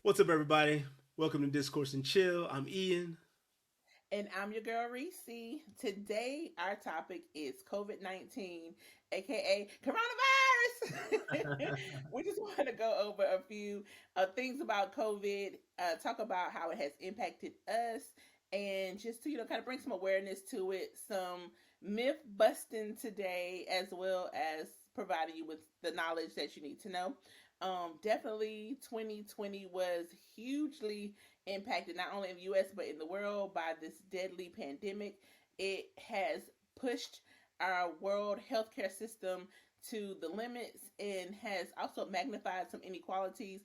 What's up, everybody? Welcome to Discourse and Chill. I'm Ian. And I'm your girl Reese. Today, our topic is COVID-19, aka coronavirus. We just want to go over a few things about COVID, talk about how it has impacted us, and just to kind of bring some awareness to it, some myth busting today, as well as providing you with the knowledge that you need to know. Definitely 2020 was hugely impacted not only in the US but in the world by this deadly pandemic. It has pushed our world healthcare system to the limits and has also magnified some inequalities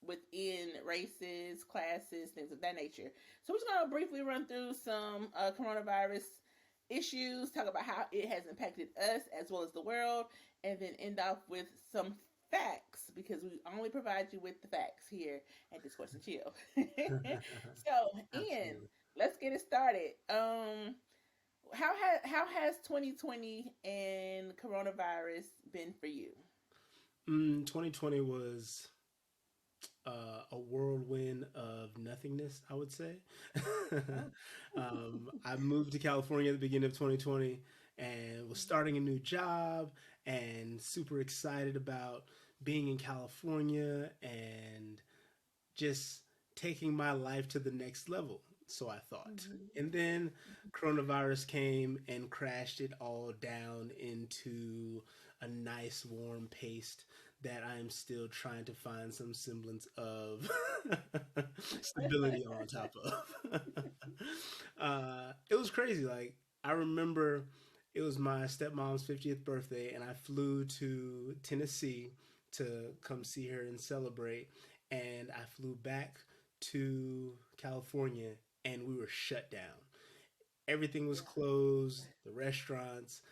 within races, classes, things of that nature. So we're just going to briefly run through some coronavirus issues, talk about how it has impacted us as well as the world, and then end off with some facts because we only provide you with the facts here at Discourse and Chill. So, Ian, Absolutely. let's get it started. How has 2020 and coronavirus been for you? 2020 was a whirlwind of nothingness, I would say. Oh, I moved to California at the beginning of 2020 and was starting a new job and super excited about being in California and just taking my life to the next level. So I thought. mhm. And then coronavirus came and crashed it all down into a nice warm paste that I am still trying to find some semblance of stability on top of. It was crazy. Like, I remember it was my stepmom's 50th birthday, and I flew to Tennessee to come see her and celebrate. And I flew back to California, and we were shut down. Everything was Yeah. closed, the restaurants,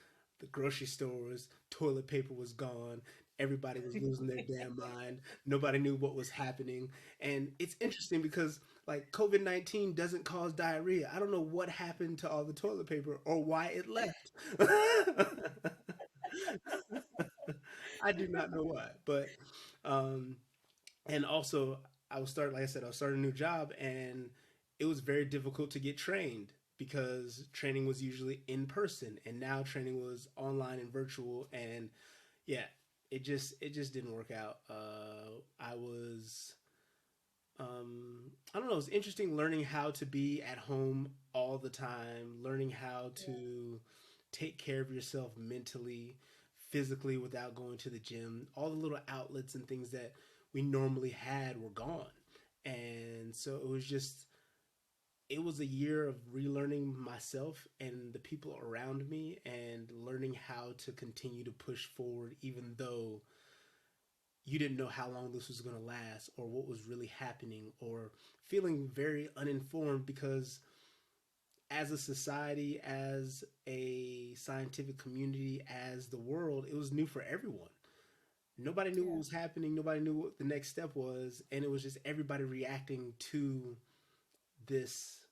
the grocery stores, toilet paper was gone. Everybody was losing their damn mind. Nobody knew what was happening. And it's interesting because like COVID-19 doesn't cause diarrhea. I don't know what happened to all the toilet paper or why it left. I do not know why. But um and also like I said, I was starting a new job, and it was very difficult to get trained because training was usually in person, and now training was online and virtual. And yeah, it just didn't work out. I don't know, it was interesting learning how to be at home all the time, learning how to take care of yourself mentally, physically, without going to the gym. All the little outlets and things that we normally had were gone. And so it was a year of relearning myself and the people around me and learning how to continue to push forward even though you didn't know how long this was going to last or what was really happening, or feeling very uninformed because as a society, as a scientific community, as the world, it was new for everyone. Nobody knew what Yeah. was happening, nobody knew what the next step was, and it was just everybody reacting to this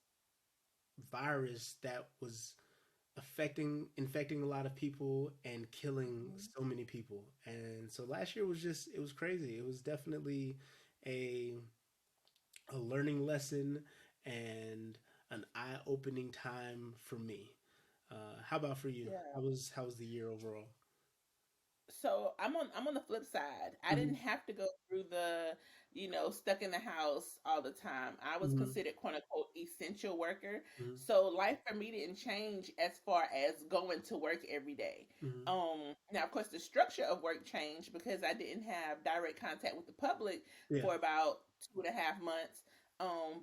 virus that was infecting a lot of people and killing Mhm. so many people. And so last year was just, it was crazy. It was definitely a a learning lesson and an eye-opening time for me. How about for you? Yeah. How was the year overall? So I'm on the flip side. I didn't Hmm. have to go through the, stuck in the house all the time. I was Hmm. considered quote unquote essential worker. Hmm. So life for me didn't change as far as going to work every day. Hmm. Now of course the structure of work changed because I didn't have direct contact with the public Yeah. for about 2.5 months.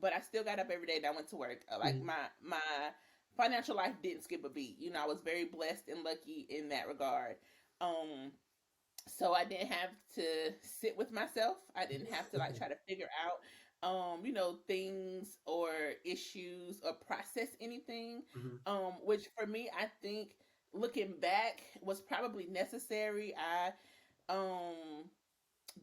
But I still got up every day and I went to work. Like Hmm. my financial life didn't skip a beat. I was very blessed and lucky in that regard. Um, so I didn't have to sit with myself. I didn't have to like try to figure out things or issues or process anything. Hmm. Which for me I think looking back was probably necessary. I um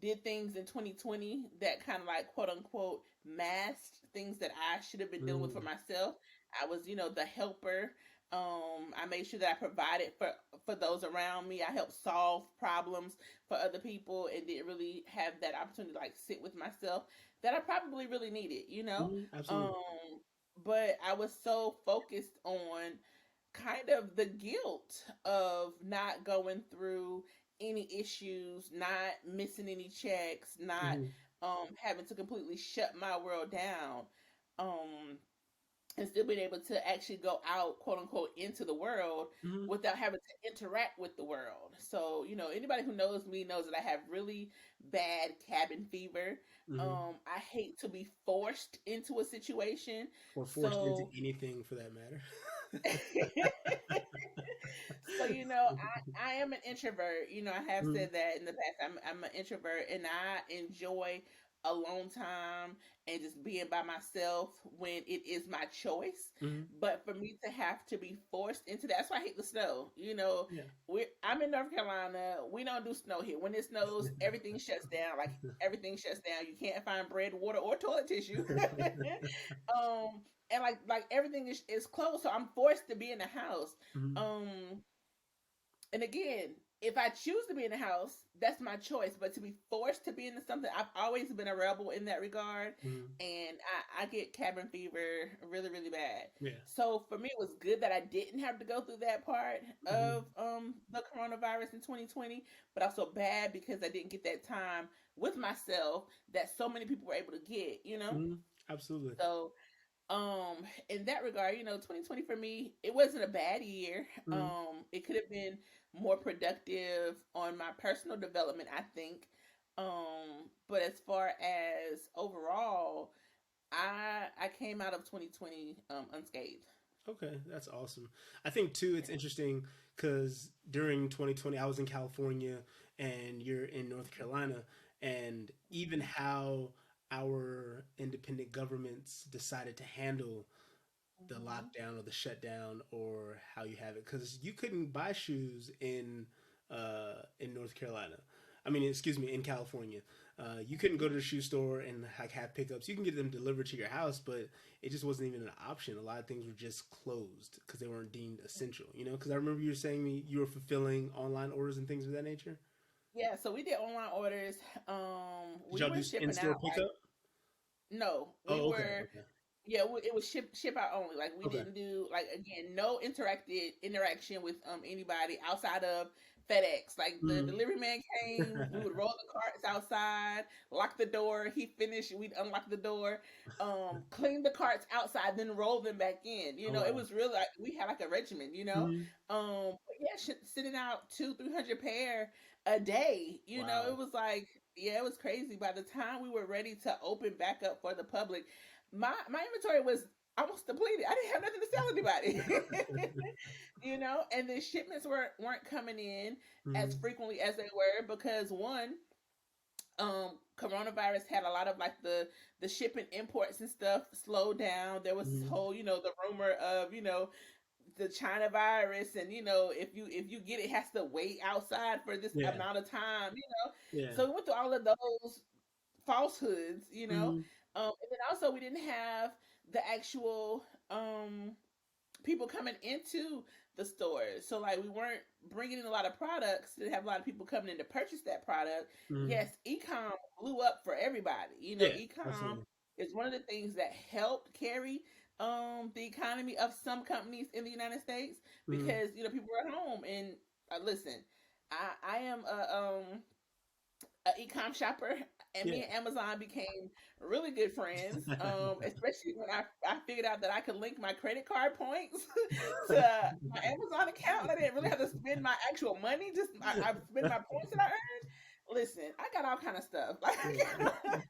did things in 2020 that kind of like quote unquote masked things that I should have been dealing with for Hmm. myself. I was, the helper. I made sure that I provided for those around me. I helped solve problems for other people and didn't really have that opportunity to like sit with myself that I probably really needed, you know. Absolutely. Um, but I was so focused on kind of the guilt of not going through any issues, not missing any checks, not Hmm. having to completely shut my world down. Um, and still being able to actually go out, quote unquote, into the world Hmm. without having to interact with the world. So, anybody who knows me knows that I have really bad cabin fever. Hmm. I hate to be forced into a situation. Or forced into So, anything for that matter. so I am an introvert. I have Hmm. said that in the past. I'm an introvert, and I enjoy alone time and just being by myself when it is my choice. Hmm. But for me to have to be forced into that, that's why I hate the snow. Yeah. I'm in North Carolina. We don't do snow here. When it snows, everything shuts down. Like everything shuts down. You can't find bread, water, or toilet tissue. um, and like everything is closed, so I'm forced to be in the house. Hmm. Um, and again, if I choose to be in the house, that's my choice. But to be forced to be into something, I've always been a rebel in that regard, Hmm. and I get cabin fever really, really bad. Yeah. So for me, it was good that I didn't have to go through that part Hmm. of the coronavirus in 2020, but also bad because I didn't get that time with myself that so many people were able to get. Hmm. Absolutely. So um in that regard, 2020 for me, it wasn't a bad year. Hmm. It could have been more productive on my personal development, I think. But as far as overall, I came out of 2020 unscathed. Okay, that's awesome. I think too, it's interesting because during 2020, I was in California and you're in North Carolina, and even how our independent governments decided to handle the Mm-hmm. lockdown or the shutdown or how you have it, because you couldn't buy shoes in North Carolina. I mean, excuse me, in California. You couldn't go to the shoe store and like have pickups. You can get them delivered to your house, but it just wasn't even an option. A lot of things were just closed because they weren't deemed essential. Because I remember you were saying me you were fulfilling online orders and things of that nature. Yeah, so we did online orders. Did We y'all were do in shipping store out like, pickup? no, we Oh, okay, were. okay, Yeah, it was ship out only. Like we okay. didn't do, like, again, no interacted interaction with anybody outside of FedEx. Like the Mm. delivery man came, we would roll the carts outside, lock the door. He finished, we'd unlock the door, clean the carts outside, then roll them back in. Oh It wow. was really like we had like a regimen. Mm. But yeah, sitting out 200-300 pair a day. It Wow. was like, yeah, it was crazy. By the time we were ready to open back up for the public, my inventory was almost depleted. I didn't have nothing to sell anybody. And the shipments weren't coming in as Mm. frequently as they were because one, coronavirus had a lot of like the shipping imports and stuff slowed down. There was this Mm. whole, the rumor of, the China virus, and if you get it, it has to wait outside for this Yeah. amount of time. Yeah. So we went through all of those falsehoods. Mm. And then also we didn't have the actual people coming into the stores. So like we weren't bringing in a lot of products. Didn't have a lot of people coming in to purchase that product. Mm. Yes, ecom blew up for everybody. Yeah. Ecom Absolutely. is one of the things that helped carry the economy of some companies in the United States Mm. because people were at home. And listen, I am a e-com shopper, and Yeah. me and Amazon became really good friends. Especially when I figured out that I could link my credit card points to my Amazon account. I didn't really have to spend my actual money; just I spend my points that I earned. Listen, I got all kind of stuff. Like Yeah.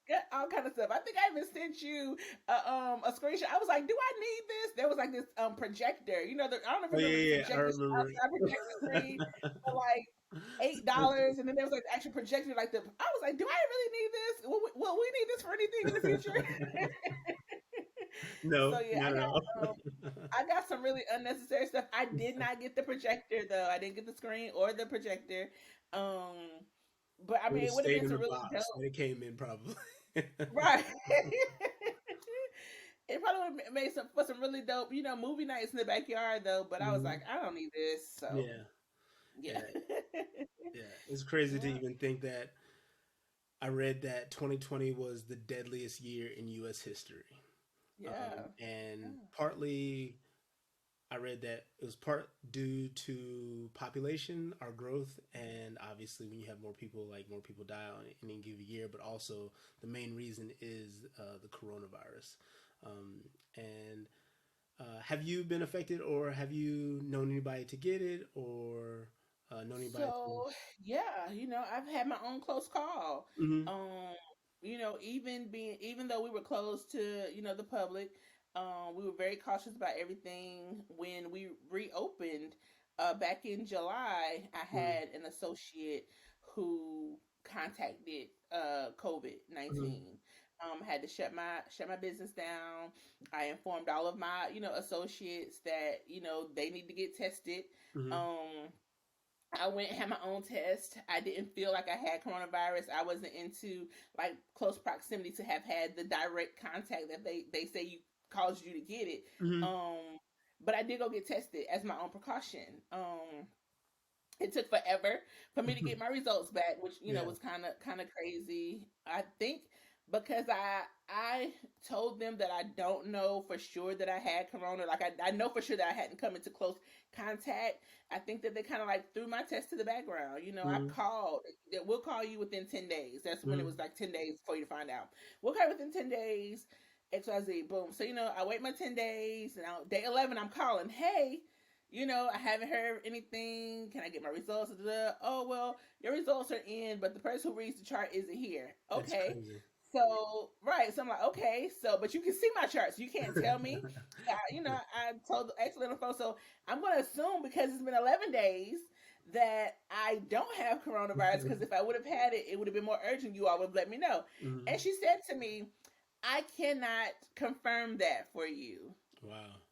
got all kind of stuff. I think I even sent you a screenshot. I was like, "Do I need this?" There was like this projector. I don't know if Oh you yeah, remember the yeah, yeah. I projectors remember. outside projector screen for like $8, and then there was like the actual projector. Like I was like, "Do I really need this? Will we need this for anything in the future?" So No, yeah, not at all. I got some really unnecessary stuff. I did not get the projector though. I didn't get the screen or the projector. Um, but I Would mean, have it would have stayed been in the some really dope, box that it came in, probably. right? It probably would have made some for some really dope, movie nights in the backyard though. But I was like, Hmm. I don't need this. So Yeah, yeah, yeah, yeah. It's crazy to yeah, even think that I read that 2020 was the deadliest year in U.S. history, yeah, and yeah. partly I read that it was part due to population, our growth, and obviously when you have more people, like more people die on any given year, but also the main reason is the coronavirus. And have you been affected, or have you known anybody to get it, or known anybody to? So yeah, I've had my own close call. Hmm. Um, even though we were closed to, the public, we were very cautious about everything. When we reopened back in July, I Hmm. had an associate who contacted COVID Hmm. 19. Had to shut my business down. I informed all of my, associates that, they need to get tested. Hmm. Um, I went and had my own test. I didn't feel like I had coronavirus. I wasn't into like close proximity to have had the direct contact that they say you caused you to get it. Hmm. Um, but I did go get tested as my own precaution. It took forever for me to get my results back, which Yeah. was kind of crazy. I think because I told them that I don't know for sure that I had corona. Like I know for sure that I hadn't come into close contact. I think that they kind of like threw my test to the background. I Hmm. called. That we'll call you within 10 days. That's when it Hmm. was like 10 days for you to find out. We'll call you within 10 days. XYZ. Boom. So I wait my 10 days, and day 11 I'm calling. Hey, I haven't heard anything. Can I get my results? Oh, well, your results are in, but the person who reads the chart isn't here. That's Okay. crazy. So, right. So I'm like, okay. So, but you can see my charts. You can't tell me. So, I told the excellent info. So I'm going to assume because it's been 11 days that I don't have coronavirus. Because if I would have had it, it would have been more urgent. You all would have let me know. Hmm. And she said to me, I cannot confirm that for you. Wow.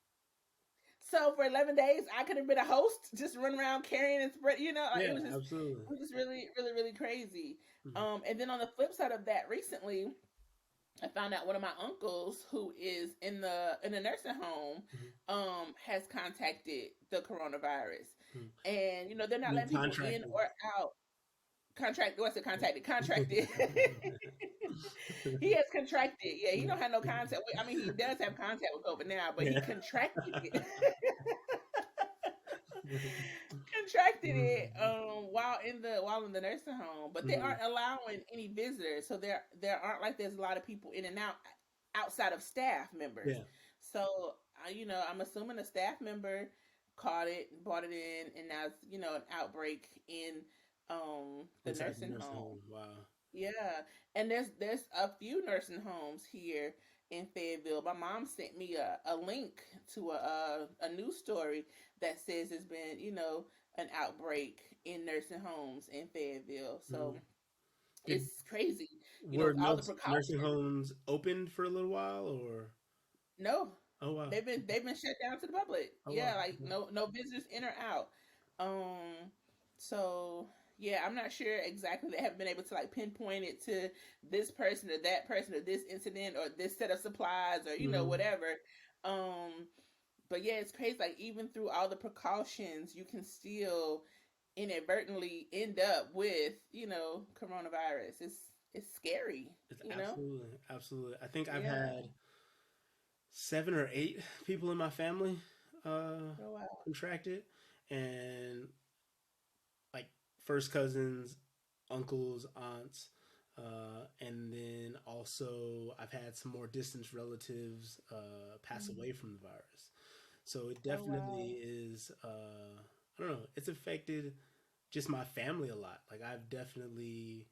So for 11 days, I could have been a host, just run around carrying and spread. Like Yeah, absolutely. it was just really, really, really crazy. Hmm. And then on the flip side of that, recently I found out one of my uncles who is in the nursing home, Hmm. has contacted the coronavirus, Hmm. and they're not You letting people in contracted. or out. What's it? Contacted? Contracted. He has contracted. Yeah, he don't have no contact. I mean, he does have contact with COVID now, but he Yeah. contracted it. Contracted it while in the nursing home, but they Hmm. aren't allowing any visitors, so there aren't like there's a lot of people in and out outside of staff members. Yeah. So I'm assuming a staff member caught it, brought it in, and now it's an outbreak in the Inside the nursing nursing home. home. Wow. Yeah, and there's a few nursing homes here in Fayetteville. My mom sent me a link to a news story that says there's been an outbreak in nursing homes in Fayetteville. So Hmm. Did it's crazy, were with all the precautions. nursing homes opened for a little while, or? No, Oh wow. they've been shut down to the public. Oh wow. Yeah, like Okay. no visitors in or out. So yeah, I'm not sure exactly. They haven't been able to like pinpoint it to this person or that person or this incident or this set of supplies or Hmm. whatever. Um, but yeah, it's crazy. Like even through all the precautions, you can still inadvertently end up with coronavirus. It's scary. It's You know. absolutely, absolutely. I think I've Yeah. had 7 or 8 people in my family uh, Oh wow. contracted, and like first cousins, uncles, aunts, and then also I've had some more distant relatives pass Mhm. away from the virus. So it Oh definitely wow. is. I don't know. It's affected just my family a lot. Like I've definitely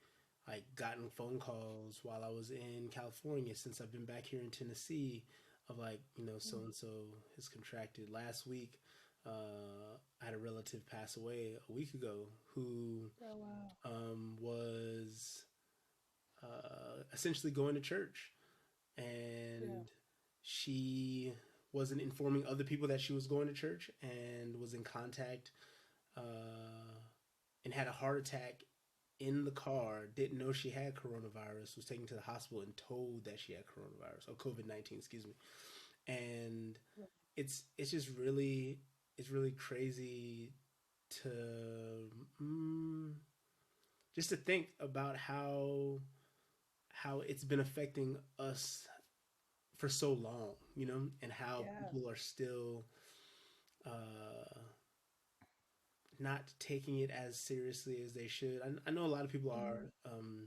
like gotten phone calls while I was in California since I've been back here in Tennessee of like, so Mhm. and so has contracted last week. I had a relative pass away a week ago who Oh wow. was essentially going to church, Yeah. and she wasn't informing other people that she was going to church and was in contact uh, and had a heart attack in the car, didn't know she had coronavirus, was taken to the hospital and told that she had coronavirus or COVID-19, excuse me. And it's just really it's really crazy to mm, just to think about how it's been affecting us for so long, and how Yeah. people are still uh, not taking it as seriously as they should. I know a lot of people are, Mm-hmm.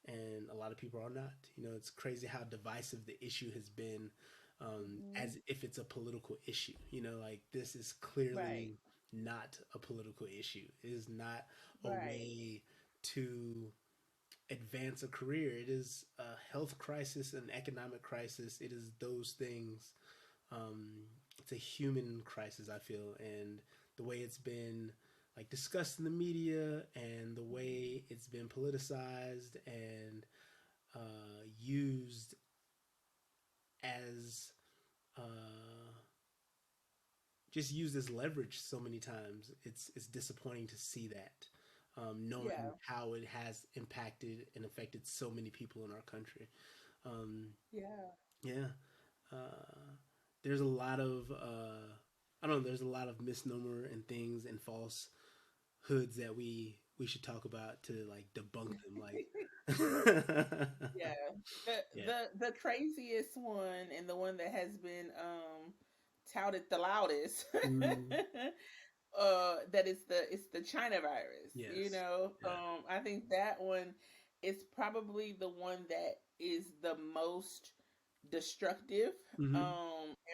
and a lot of people are not. It's crazy how divisive the issue has been, Mm-hmm. as if it's a political issue. Like this is Right. clearly not a political issue. It is not a Right. way to advance a career. It is a health crisis, an economic crisis. It is those things. It's a human crisis, I feel, and the way it's been like discussed in the media and the way it's been politicized and used as just used as leverage so many times. It's disappointing to see that, knowing Yeah. how it has impacted and affected so many people in our country. Um, Yeah. yeah, uh, there's a lot of I don't know. There's a lot of misnomer and things and falsehoods that we should talk about to like debunk them. Like, Yeah. The yeah, the craziest one and the one that has been touted the loudest mm, that is the China virus. yes, yeah, I think that one is probably the one that is the most destructive hmm,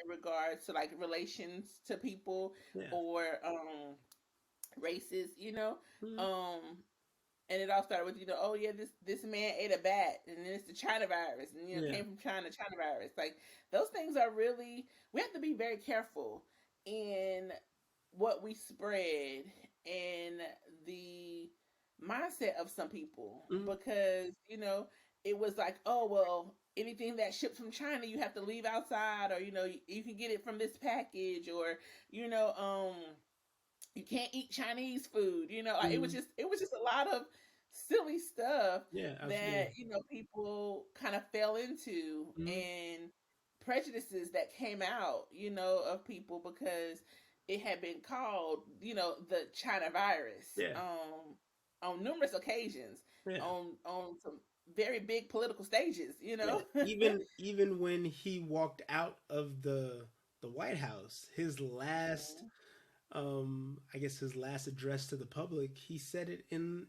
in regards to like relations to people yeah, or races, mm, um and it all started with, oh yeah, this man ate a bat, and then it's the China virus, and yeah, came from China, China virus. Like those things are really, we have to be very careful in what we spread and the mindset of some people, mm, because it was like, oh well, anything that ships from China you have to leave outside, or you can get it from this package, or you know um you can't eat Chinese food. Like it was mm, just it was just a lot of silly stuff yeah, absolutely, that people kind of fell into, mm, and prejudices that came out, of people, because it had been called, the China virus, yeah, on numerous occasions, yeah. on some very big political stages, Yeah, even when he walked out of the White House, his last Mhm. I guess his last address to the public, he said it in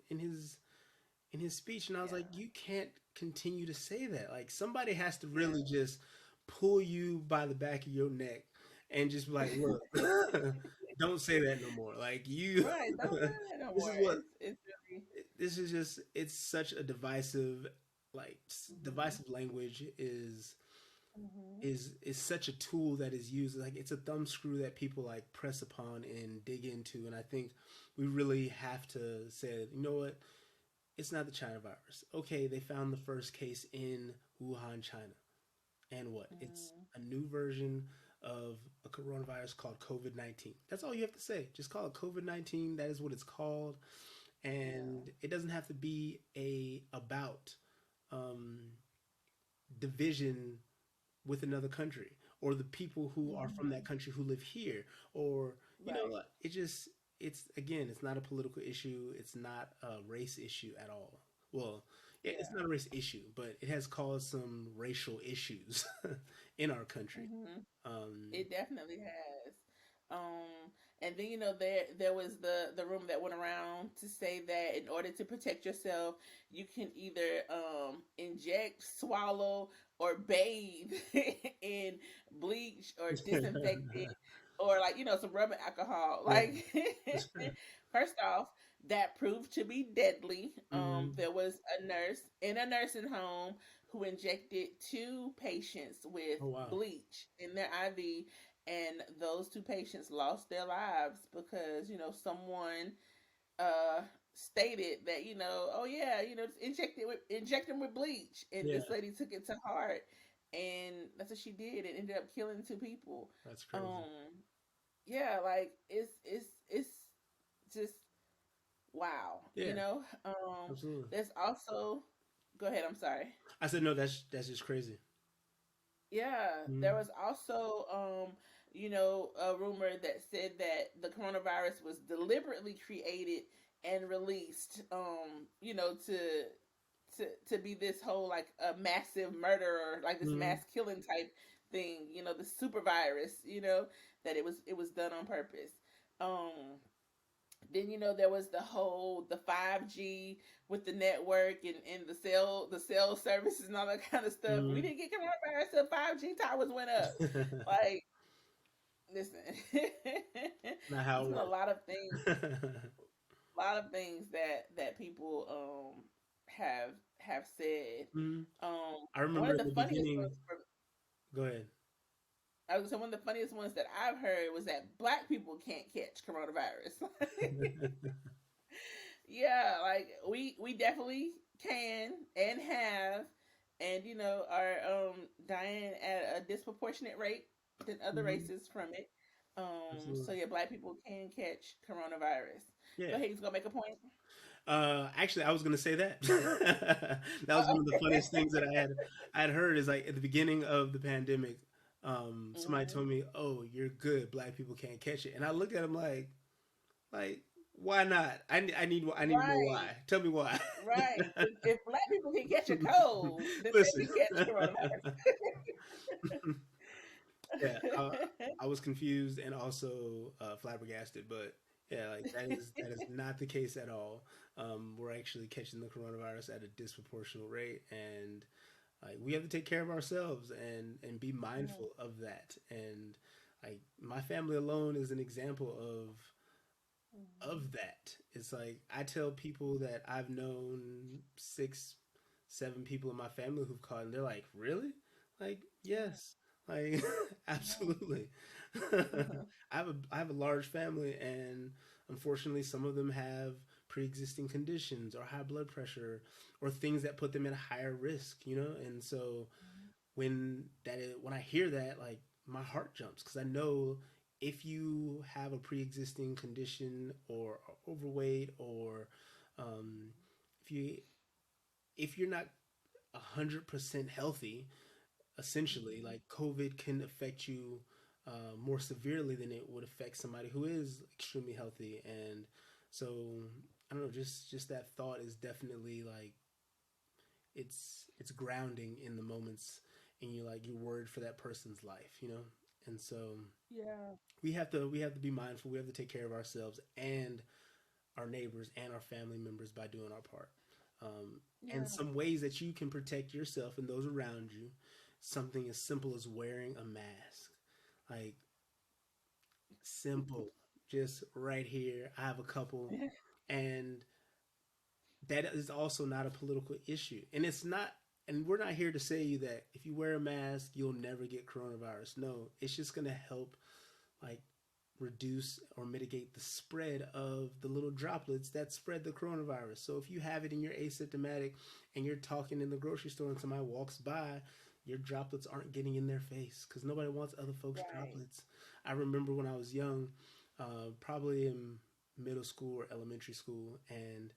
his speech, and I was like, Yeah. you can't continue to say that. Like somebody has to really Yeah. just pull you by the back of your neck and just be like, look, don't say that no more. Like you, Right. Don't say that no this is more. what It's really. this is just. It's such a divisive, like Mhm. divisive language Mhm. is such a tool that is used, like it's a thumb screw that people like press upon and dig into. And I think we really have to say, you know what, it's not the China virus. Okay, they found the first case in Wuhan, China, and what, it's Mhm. a new version of a coronavirus called COVID-19. That's all you have to say, just call it COVID-19. That is what it's called. Yeah. And it doesn't have to be a about um, division with another country, or the people who are from that Mhm. country who live here, or Right. it just, it's, again, it's not a political issue, it's not a race issue at all. Well, yeah, it's Yeah. not a race issue, but it has caused some racial issues in our country. Mhm. um It definitely has. And then there was the room that went around to say that in order to protect yourself, you can either inject, swallow, or bathe in bleach or disinfectant, or like some rubbing alcohol. yeah. Like first off, that proved to be deadly. Hmm. There was a nurse in a nursing home who injected two patients with Oh wow. bleach in their IV, and those two patients lost their lives because someone uh stated that, oh yeah, just inject them with bleach, and Yeah, this lady took it to heart, and that's what she did. It ended up killing two people. that's crazy. um yeah, like it's just wow. Yeah, absolutely. There's also, go ahead, I'm sorry. I said no. That's just crazy. Yeah, there Mm-hmm. was also a rumor that said that the coronavirus was deliberately created and released to be this whole like a massive murderer, like this Mm-hmm. mass killing type thing, the super virus, that it was done on purpose. Um then there was the 5G with the network and the cell services and all that kind of stuff. We Mm-hmm. didn't get coronavirus till 5G towers went up. Like, listen, Not how it's it been works. a lot of things that people have have said. Mm-hmm. I One remember of at the the funniest beginning. ones for Go ahead. I was gonna say one of the funniest ones that I've heard was that black people can't catch coronavirus. Yeah, like we definitely can and have, and are dying at a disproportionate rate than other Mm-hmm. races from it. So Absolutely. yeah, black people can catch coronavirus. Go Yeah. ahead, he's gonna make a point. Actually, I was gonna say that. That was one of the funniest things that I had heard is like at the beginning of the pandemic, somebody Hmm. told me, "Oh, you're good. Black people can't catch it," and I looked at him like, why not? I need to know why. Right, Tell me why. right. If black people can catch a cold, then they Listen. can catch coronavirus. Yeah, I was confused and also flabbergasted, but yeah, like that is not the case at all. We're actually catching the coronavirus at a disproportionate rate, and like we have to take care of ourselves and be Mhm. mindful of that. And like my family alone is an example of that. It's like I tell people that I've known six, seven people in my family who've caught, and they're like, "Really?" Like, Yeah, yes, like yeah. absolutely. I have a large family, and unfortunately, some of them have pre-existing conditions or high blood pressure or things that put them at a higher risk. And so when I hear that, like my heart jumps because I know if you have a pre-existing condition or are overweight or um, if you're not 100% healthy, essentially, Mhm. like COVID can affect you more severely than it would affect somebody who is extremely healthy. And so I don't know, just that thought is definitely like it's grounding in the moments, and you're worried for that person's life. And so Yeah, we have to be mindful. We have to take care of ourselves and our neighbors and our family members by doing our part. And yeah. some ways that you can protect yourself and those around you, something as simple as wearing a mask, like simple, just right here. I have a couple, and that is also not a political issue. And it's not, and we're not here to say that if you wear a mask, you'll never get coronavirus. No, it's just going to help like reduce or mitigate the spread of the little droplets that spread the coronavirus. So if you have it and you're asymptomatic and you're talking in the grocery store and somebody walks by, your droplets aren't getting in their face because nobody wants other folks' Right. droplets. I remember when I was young, probably in middle school or elementary school, and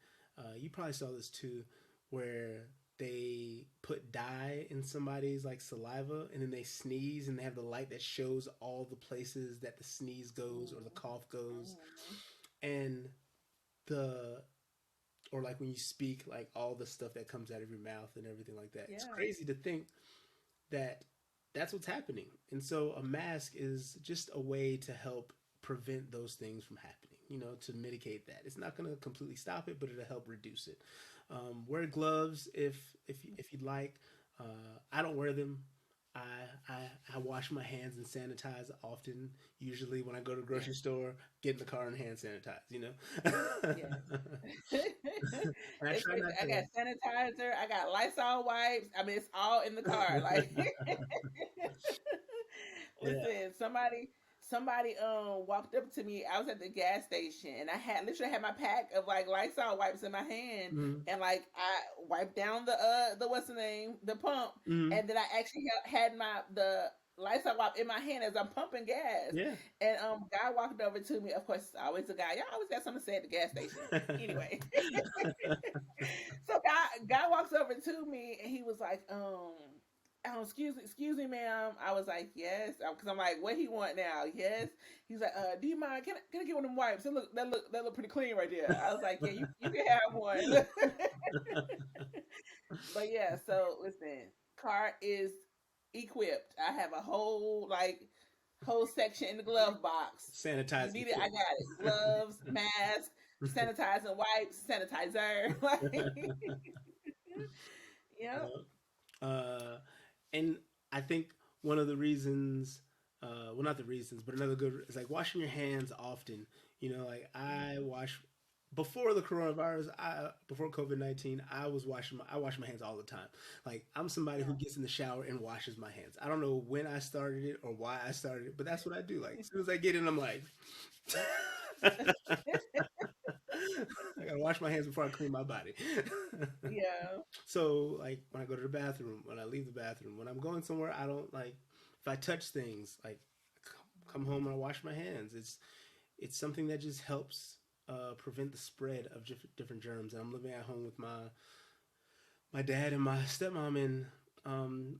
you probably saw this too, where they put dye in somebody's like saliva and then they sneeze and they have the light that shows all the places that the sneeze goes or the Mhm. cough goes. Mhm. And the or like when you speak, like all the stuff that comes out of your mouth and everything like that. It's Yeah. crazy to think that that's what's happening. And so a mask is just a way to help prevent those things from happening, to mitigate that. It's not going to completely stop it, but it'll help reduce it. Wear gloves if you'd like. I don't wear them. I, I wash my hands and sanitize often. Usually when I go to the grocery store, get in the car and hand sanitize. Yes. And I It's try crazy. not I to. got sanitizer. I got Lysol wipes. I mean, it's all in the car. Like, Yeah. listen, somebody walked up to me. I was at the gas station and I had literally had my pack of like Lysol wipes in my hand, Mm-hmm. and like I wiped down the what's the name, the pump, Mm-hmm. and then I actually had my the Lysol wipe in my hand as I'm pumping gas. Yeah. And guy walked over to me. Of course, it's always a guy. Y'all always got something to say at the gas station. Anyway, so guy walks over to me and he was like, excuse me, ma'am. I was like, yes, because I'm like, what he want now? Yes. He's like, do you mind? Can I get one of them wipes? That look pretty clean right there. I was like, yeah, you can have one. But yeah, so listen, car is equipped. I have a whole section in the glove box. You Sanitizing need it, I kit. got it. Gloves, mask, sanitizing wipes, sanitizer. Like, yep. Uh, and I think one of the reasons, well, not the reasons, but another good is like washing your hands often. Like I wash before the coronavirus, before COVID-19, I wash my hands all the time. Like I'm somebody who Yeah. gets in the shower and washes my hands. I don't know when I started it or why I started it, but that's what I do. Like as soon as I get in, I'm like. I gotta wash my hands before I clean my body. Yeah. So, like, when I go to the bathroom, when I leave the bathroom, when I'm going somewhere, I don't like if I touch things. Like, come home and I wash my hands. It's something that just helps prevent the spread of different germs. And I'm living at home with my dad and my stepmom, and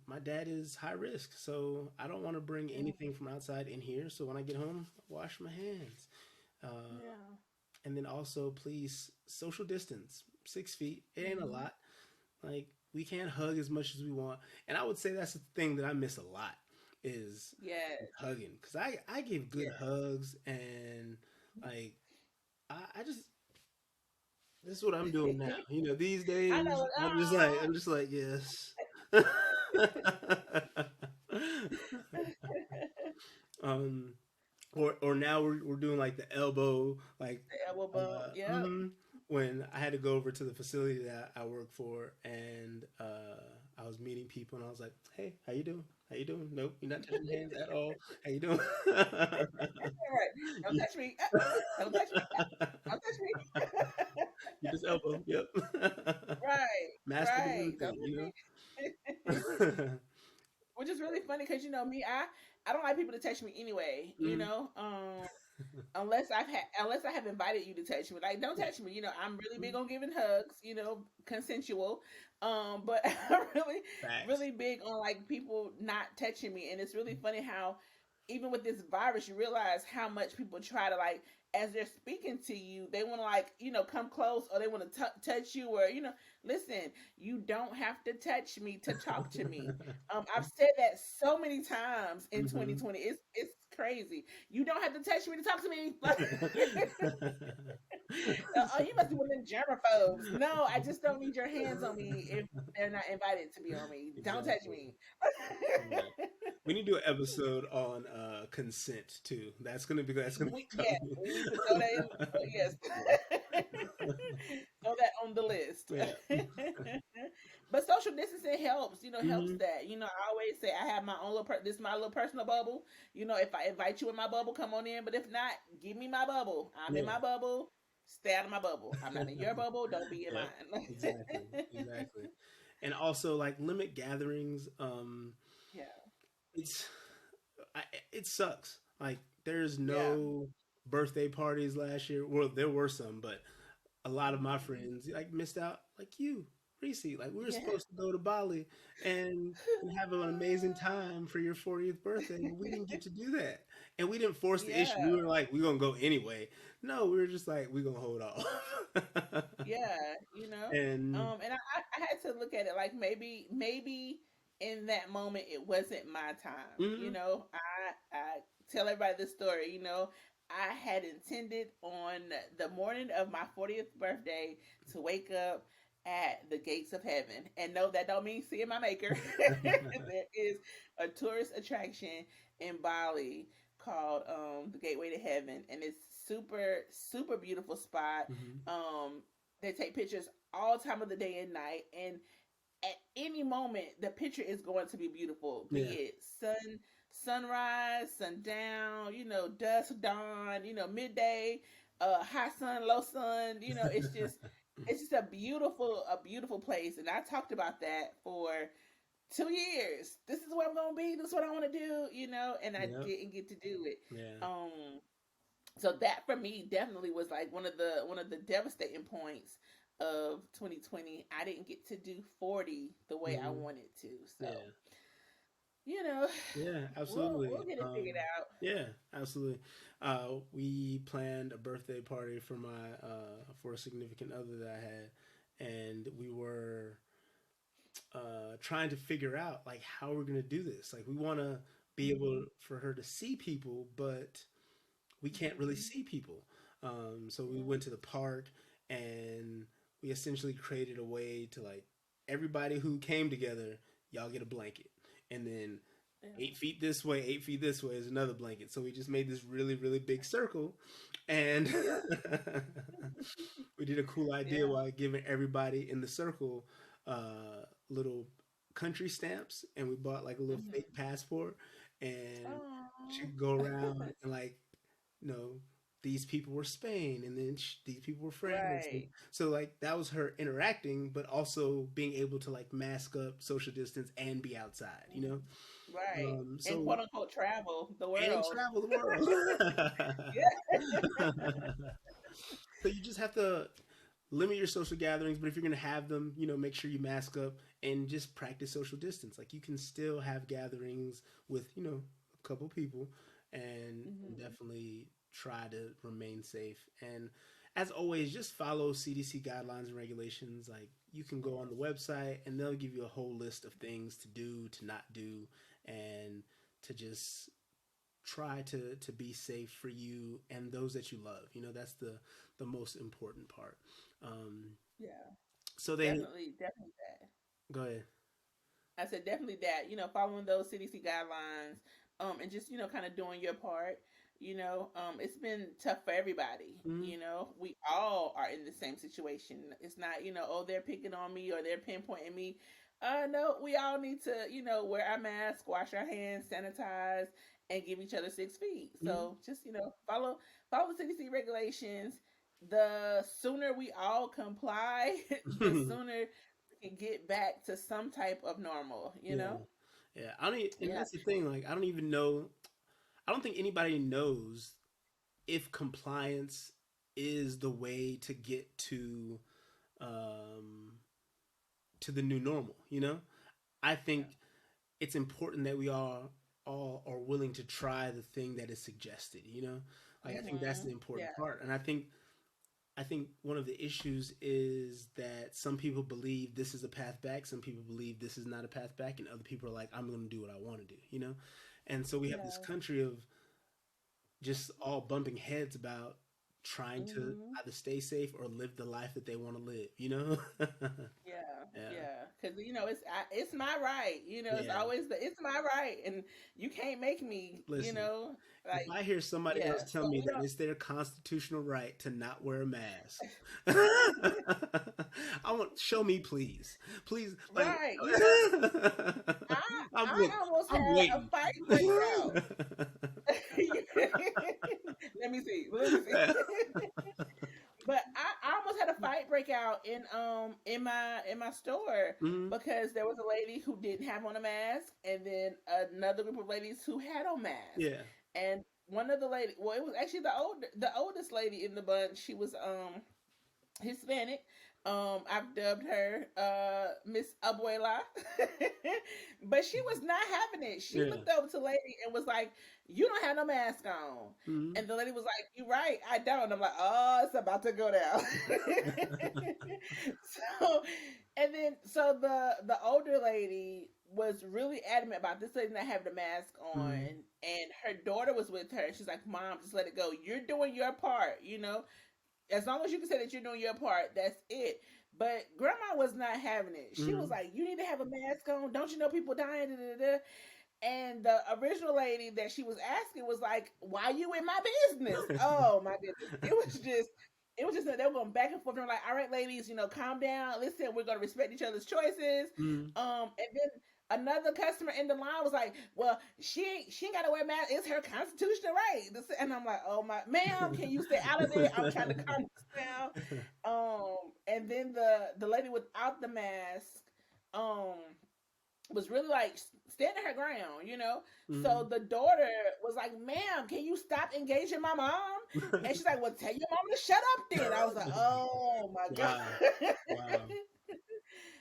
my dad is high risk, so I don't want to bring Yeah. anything from outside in here. So when I get home, I wash my hands. Uh, Yeah. and then also, please social distance 6 feet. It ain't a Hmm. lot. Like we can't hug as much as we want, and I would say that's the thing that I miss a lot is Yes. hugging because I give good Yes. hugs and like I just this is what I'm doing now. These I know days it. I'm just like yes. um or now we're doing like the elbow like The elbow bump. uh Yep. mhm, when I had to go over to the facility that I work for and I was meeting people and I was like, hey, how you doing? How you doing? Nope, you're not touching hands at all. How you doing? All right. Don't you, touch me. Don't touch me. Don't touch me. you just elbow. Yep. Right. Mask for the Right. good Don't thing, touch me. you Which is really funny because me, I don't like people to touch me anyway. know. Unless I have invited you to touch me. Like, don't Yeah. touch me. I'm really big Mhm. on giving hugs. Consensual. But I'm Facts. really big on like people not touching me. And it's really funny how even with this virus, you realize how much people try to like as they're speaking to you, they want to like come close or they want to touch you or listen. You don't have to touch me to talk to me. I've said that so many times in Hmm. 2020. It's crazy. You don't have to touch me to talk to me. You must be one of them germaphobes. No, I just don't need your hands on me if they're not invited to be on me. Don't touch Exactly. me. Yeah. We need to do an episode on consent too. That's gonna be Yes, coming. we need to throw that in. Yes, throw that on the list. Yeah. But social distancing helps. Helps Hmm. that. I always say I have my own little. This is my little personal bubble. If I invite you in my bubble, come on in. But if not, give me my bubble. I'm in Yeah. my bubble. Stay out of my bubble. I'm not in your bubble. Don't be in Yep. mine. Exactly. Exactly. And also like limit gatherings. Yeah. It's I, it sucks. Like there's Yeah. no birthday parties last year. Well, there were some, but a lot of my Hmm. friends like missed out. Like you, Reese. Like we were Yeah. supposed to go to Bali and have an amazing time for your 40th birthday, and we didn't get to do that. And we didn't force the issue. We Yeah. were like, we're gonna go anyway. No, we were just like, we're gonna hold off. Yeah, and and I had to look at it like maybe in that moment it wasn't my time. mhm, I tell everybody this story. I had intended on the morning of my 40th birthday to wake up at the gates of heaven, and no, that don't mean seeing my maker. There is a tourist attraction in Bali called the Gateway to Heaven, and it's super beautiful spot. mhm, Um, they take pictures all time of the day and night, and at any moment the picture is going to be beautiful. Be yeah. it sunrise, sundown, dusk, dawn, midday, high sun, low sun. It's just a beautiful place, and I talked about that for 2 years. This is what I'm gonna be. This is what I want to do. And I Yep. didn't get to do it. Yeah. So that for me definitely was like one of the devastating points of 2020. I didn't get to do 40 the way I Hmm. wanted to. So Yeah. you know, Yeah, we'll absolutely. get it figured out. Yeah, absolutely. We planned a birthday party for my for a significant other that I had, and we were trying to figure out like how we're gonna do this. Like we want to be able Hmm. for her to see people, but we can't really Hmm. see people. So we Yeah. went to the park and we essentially created a way to like everybody who came together, y'all get a blanket, and then Yeah. 8 feet this way, 8 feet this way is another blanket. So we just made this really, really big circle, and we did a cool idea Yeah. while giving everybody in the circle little country stamps, and we bought like a little fake Hmm. passport, and she Oh. could go around and like, you know, these people were Spain, and then these people were France, and Right. so like that was her interacting, but also being able to like mask up, social distance, and be outside, you know. Mhm. Right. And So quote unquote travel the and world. travel the world. Yeah. So you just have to limit your social gatherings, but if you're going to have them, make sure you mask up and just practice social distance. Like you can still have gatherings with, a couple people, and Hmm. definitely try to remain safe. And as always, just follow CDC guidelines and regulations. Like you can go on the website and they'll give you a whole list of things to do, to not do, and to just try to be safe for you and those that you love. That's the most important part. Um, Yeah. so they Definitely that. go ahead. I said definitely that, following those CDC guidelines, and just, kind of doing your part. It's been tough for everybody. Hmm. We all are in the same situation. It's not, oh, they're picking on me or they're pinpointing me. No, we all need to, wear our mask, wash our hands, sanitize, and give each other 6 feet. Hmm. So just, follow the CDC regulations. The sooner we all comply, the sooner can get back to some type of normal, you Yeah, know? yeah. I don't, and Yeah. that's the thing. Like, I don't even know. I don't think anybody knows if compliance is the way to get um, to the new normal. I Yeah. think it's important that we all are willing to try the thing that is suggested. Like I think that's Hmm. the important Yeah. part, and I think one of the issues is that some people believe this is a path back, some people believe this is not a path back, and other people are like, I'm going to do what I want to do. And so we have this Yeah. country of just all bumping heads about trying to Hmm. either stay safe or live the life that they want to live. Yeah. Yeah, Yeah. Because it's my right. It's yeah. always it's my right, and you can't make me. Listen, if Like I hear somebody yeah. else tell So me we that don't. it's their constitutional right to not wear a mask, I want show me, please, please. Like, Right. I I'm I look, almost I'm had a waiting. fight break out. Let me see. Let me see. But I almost had a fight break out in my store Hmm. because there was a lady who didn't have on a mask, and then another group of ladies who had on masks. Yeah. And one of the lady, well, it was actually the oldest lady in the bunch. She was Hispanic. I've dubbed her Miss Abuela, but she was not having it. She Yeah. looked over to the lady and was like, "You don't have no mask on," Hmm. and the lady was like, "You're right, I don't." And I'm like, "Oh, it's about to go down." so, and then the older lady was really adamant about this lady not having the mask on, Hmm. and her daughter was with her. She's like, "Mom, just let it go. You're doing your part. As long as you can say that you're doing your part, that's it." But grandma was not having it. She was Hmm. like, "You need to have a mask on. Don't you know people dying?" Da, da, da. And the original lady that she was asking was like, "Why you in my business?" Oh my goodness. It was just that they were going back and forth. They're like, "All right, ladies, calm down. Listen, we're gonna respect each other's choices." Hmm. And then another customer in the line was like, "Well, she ain't gotta wear a mask. It's her constitutional right." And I'm like, "Oh my ma'am, can you stay out of there? I'm trying to calm this down." And then the lady without the mask, um, was really like standing her ground, you know. Mm-hmm. So the daughter was like, "Ma'am, can you stop engaging my mom?" And she's like, "Well, tell your mom to shut up then." I was like, "Oh my Wow. god." Wow.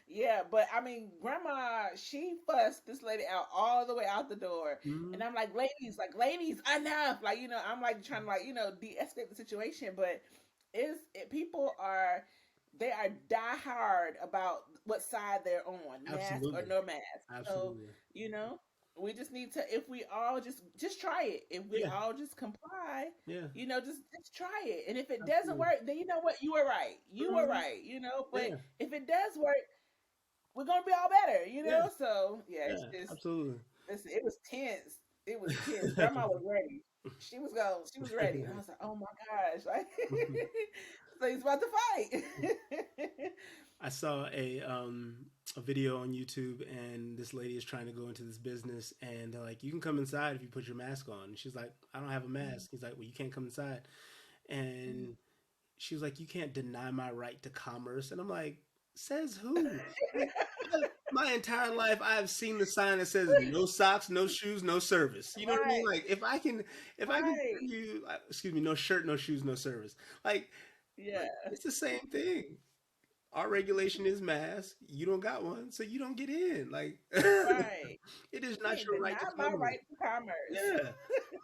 Yeah, but I mean, grandma, she fussed this lady out all the way out the door. Mm-hmm. And I'm like, ladies, enough. Like, you know, I'm like trying to like, you know, de-escalate the situation. But people are they are die hard about what side they're on, mask or Absolutely. no mask. So, Absolutely. you know, we just need to if we all just try it. If we Yeah. all just comply, Yeah. you know, just try it. And if it doesn't Absolutely. work, then you know what? You were right. You were Mm-hmm. right, you know, but Yeah. if it does work, we're gonna be all better, you Yeah. know. So yeah, it's Yeah. just Absolutely. listen, it was tense. It was tense. Grandma was ready. She was going. She was ready, and I was like, oh my gosh, like so he's about to fight. I saw a video on YouTube, and this lady is trying to go into this business, and they're like, "You can come inside if you put your mask on." And she's like, "I don't have a mask." He's like, "Well, you can't come inside." And she was like, "You can't deny my right to commerce." And I'm like, "Says who?" Like, my entire life, I have seen the sign that says "No socks, no shoes, no service." You know what I mean? Right, Like, if I can tell right, you, excuse me, no shirt, no shoes, no service. Like yeah, it's the same thing. Our regulation is mask. You don't got one, so you don't get in. Like, right. it is You not can't your deny right to my commerce. right to commerce. Yeah.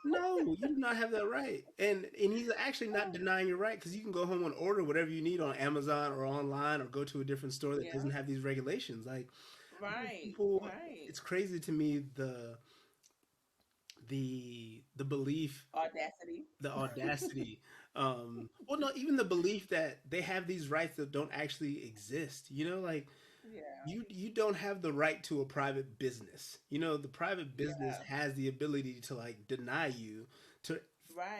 No, you do not have that right. And he's actually not denying your right, because you can go home and order whatever you need on Amazon or online, or go to a different store that Yeah, doesn't have these regulations. Like, right, people, right. it's crazy to me, the belief, Audacity. the audacity. Well, no, even the belief that they have these rights that don't actually exist. Like, Yeah, you don't have the right to a private business. The private business yeah, has the ability to like deny you to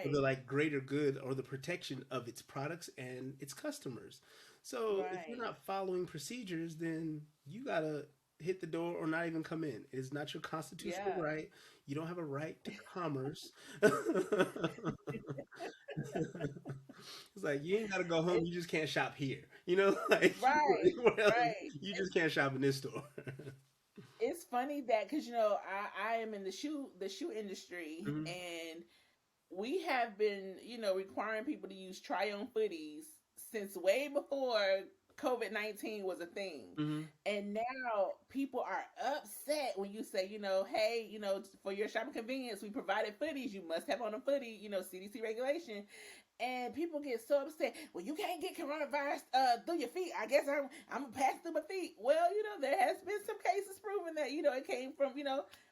for the right, like greater good or the protection of its products and its customers. So if you're right. not following procedures, then you gotta hit the door or not even come in. It is not your constitutional Yeah. right. You don't have a right to commerce. It's like you ain't gotta go home. You just can't shop here. Like Right, where else? right. You just can't shop in this store. It's funny that because you know I am in the shoe industry Hmm. and we have been requiring people to use try-on footies since way before COVID-19 was a thing, Hmm. and now people are upset when you say hey for your shopping convenience we provided footies you must have on a footie CDC regulation. And people get so upset. Well, you can't get coronavirus through your feet. I guess I'm gonna pass through my feet. Well, there has been some cases proving that it came from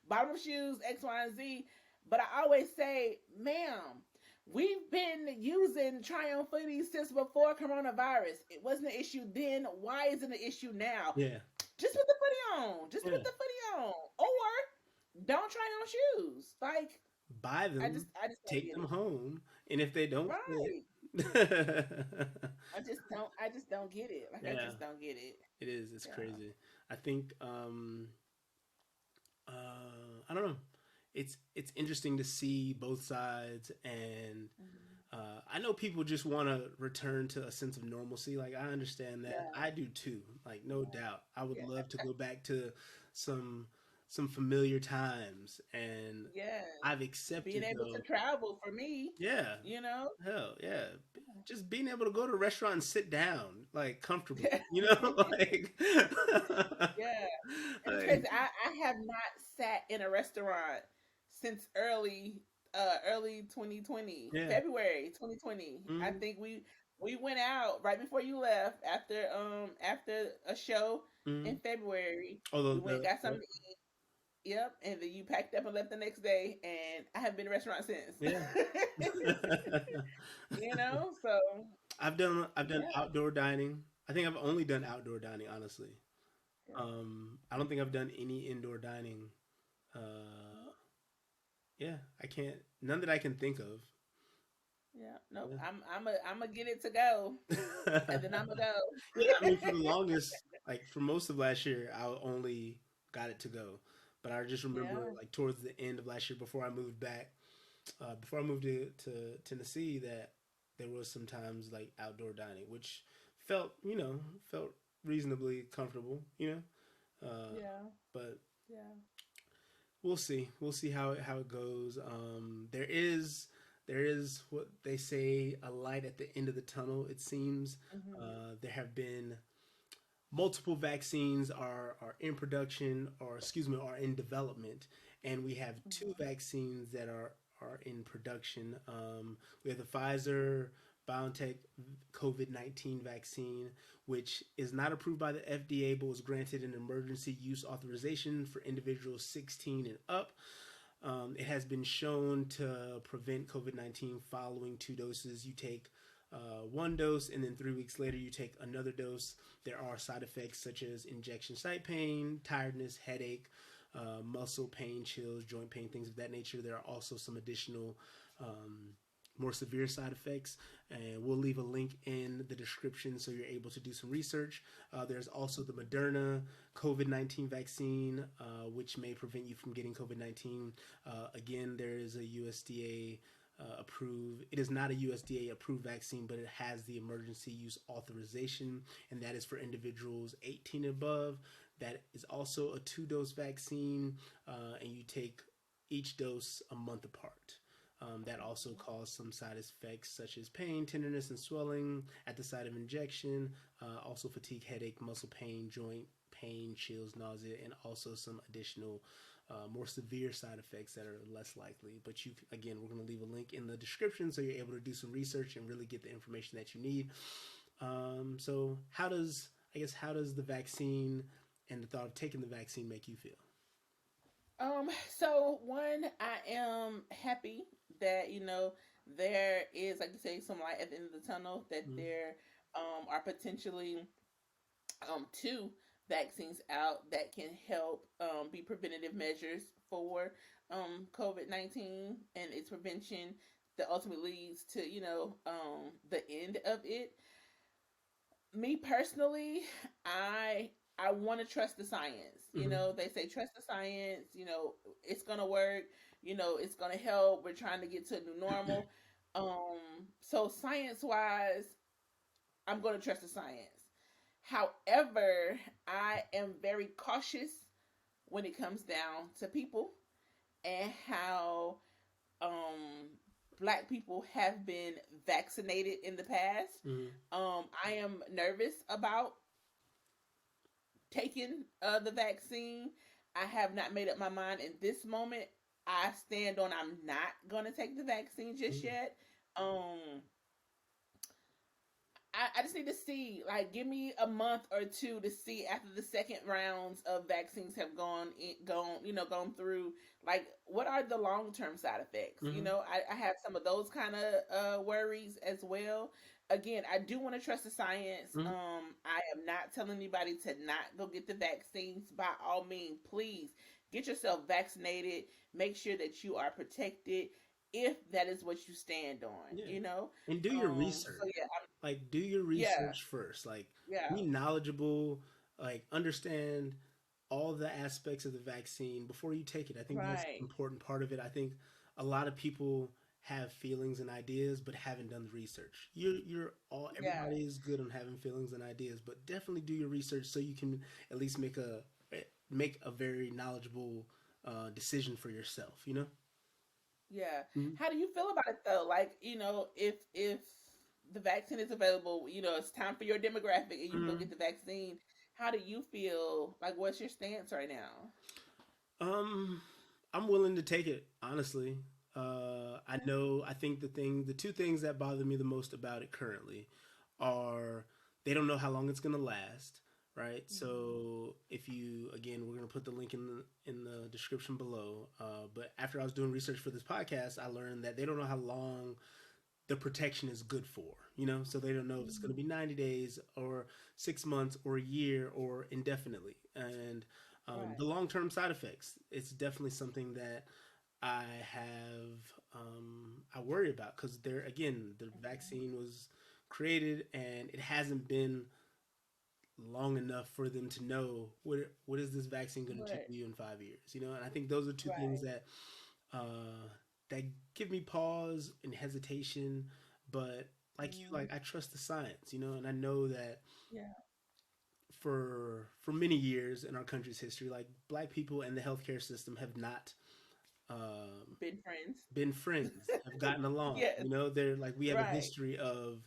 bottom of shoes X, Y, and Z. But I always say, ma'am, we've been using try-on footies since before coronavirus. It wasn't an issue then. Why is it an issue now? Yeah, Just put the footie on. Just yeah. put the footie on, or don't try on shoes. Like Buy I them, just I just don't take get them it. home, and if they don't fit, Right. I just don't get it. Like I yeah, just don't get it. it is. It's Yeah. crazy. I think I don't know. It's interesting to see both sides, and Mhm. I know people just want to return to a sense of normalcy. Like, I understand that. Yeah. I do too. Like, no doubt. I would Yeah. love to go back to some some familiar times, and Yes. I've Being accepted able to though. travel for me, Yeah, you know? hell yeah. Just being able to go to a restaurant and sit down like comfortably, like, Yeah. And it's like, crazy. I have not sat in a restaurant since early 2020, yeah. February 2020. I Hmm. think we went out right before you left after a show Hmm. in February. Although We went the got something to eat. Yep, and then you packed up and left the next day, and I haven't been to a restaurant since. yeah. So I've done yeah, outdoor dining. I think I've only done outdoor dining, honestly. yeah, I don't think I've done any indoor dining. Uh, yeah, I can't. None that I can think of. yeah. Nope. Yeah. I'm gonna get it to go, and then I'm gonna Yeah, I go. mean, for the longest, like for most of last year, I only got it to go. But I just remember, Yeah, like towards the end of last year, before I moved back, before I moved to Tennessee, that there was sometimes like outdoor dining, which felt, felt reasonably comfortable. Uh, yeah. but Yeah. We'll see. We'll see how it goes. There is what they say, a light at the end of the tunnel. It seems Hmm. there have been multiple vaccines are in production, or excuse me, are in development, and we have two Hmm. vaccines that are in production. We have the Pfizer BioNTech COVID-19 vaccine, which is not approved by the FDA but was granted an emergency use authorization for individuals 16 and up. It has been shown to prevent COVID 19 following two doses. You take one dose, and then 3 weeks later, you take another dose. There are side effects such as injection site pain, tiredness, headache, muscle pain, chills, joint pain, things of that nature. There are also some additional more severe side effects, and we'll leave a link in the description so you're able to do some research. There's also the Moderna COVID 19 vaccine, which may prevent you from getting COVID 19. Again, there is a USDA approved. It is not a USDA approved vaccine, but it has the emergency use authorization, and that is for individuals 18 and above. That is also a two-dose vaccine, and you take each dose a month apart. That also causes some side effects such as pain, tenderness, and swelling at the site of injection. Also, fatigue, headache, muscle pain, joint pain, chills, nausea, and also some additional more severe side effects that are less likely. But you, again, we're going to leave a link in the description so you're able to do some research and really get the information that you need. So, how does the vaccine and the thought of taking the vaccine make you feel? So one, I am happy that, there is, like you say, some light at the end of the tunnel, that Mm-hmm. there are potentially two vaccines out that can help be preventative measures for COVID-19 and its prevention, that ultimately leads to, the end of it. Me personally, I want to trust the science. Mm-hmm. They say trust the science. It's gonna work. It's gonna help. We're trying to get to a new normal. So science wise, I'm gonna trust the science. However, I am very cautious when it comes down to people and how um black people have been vaccinated in the past. Mm-hmm. I am nervous about taking the vaccine. I have not made up my mind in this moment. I stand on I'm not gonna take the vaccine just Mm-hmm. yet. Um, I just need to see, like, give me a month or two to see after the second rounds of vaccines have gone through. Like, what are the long term side effects? Mm-hmm. I have some of those kind of worries as well. Again, I do want to trust the science. Mm-hmm. I am not telling anybody to not go get the vaccines. By all means, please get yourself vaccinated. Make sure that you are protected if that is what you stand on. Yeah. And do your So research. yeah, Like, do your yeah, research first. Like, yeah, be knowledgeable. Like, understand all the aspects of the vaccine before you take it. I think that's an right, important part of it. I think a lot of people have feelings and ideas but haven't done the research. You're all yeah, everybody is good on having feelings and ideas, but definitely do your research so you can at least make a very knowledgeable decision for yourself. You know. yeah. Mm-hmm. How do you feel about it though? Like, if the vaccine is available, it's time for your demographic and you can go Mm-hmm. get the vaccine. How do you feel? Like, what's your stance right now? Um, I'm willing to take it, honestly. I know, I think the two things that bother me the most about it currently are they don't know how long it's going to last, right? Mm-hmm. So if you, again, we're going to put the link in the description below. But after I was doing research for this podcast, I learned that they don't know how long the protection is good for, so they don't know if it's going to be 90 days or 6 months or a year or indefinitely. And the Right. long-term side effects, it's definitely something that I have I worry about because there again the Mm-hmm. vaccine was created and it hasn't been long enough for them to know what is this vaccine going to do Right. you in 5 years, and I think those are two things Right. uh, that give me pause and hesitation. But like you, Mm-hmm. like I trust the science, and I know that Yeah. for many years in our country's history, like black people and the healthcare system have not um, Been friends. been friends, have gotten along. Yes. You know, they're like we have a Right. history of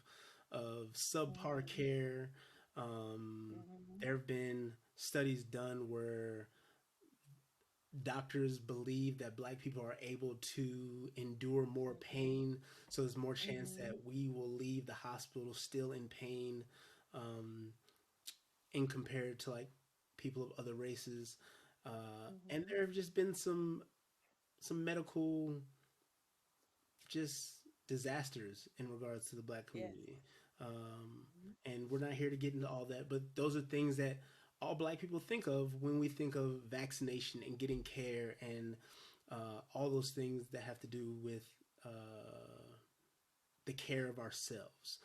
subpar Mm-hmm. care. Um, Mm-hmm. there have been studies done where doctors believe that black people are able to endure more pain, so there's more chance that Mm-hmm. we will leave the hospital still in pain, um, in compared to like people of other races. And Mm-hmm. there have just been some medical just disasters in regards to the black Yes. community. And we're not here to get into all that, but those are things that all black people think of when we think of vaccination and getting care and all those things that have to do with the care of ourselves.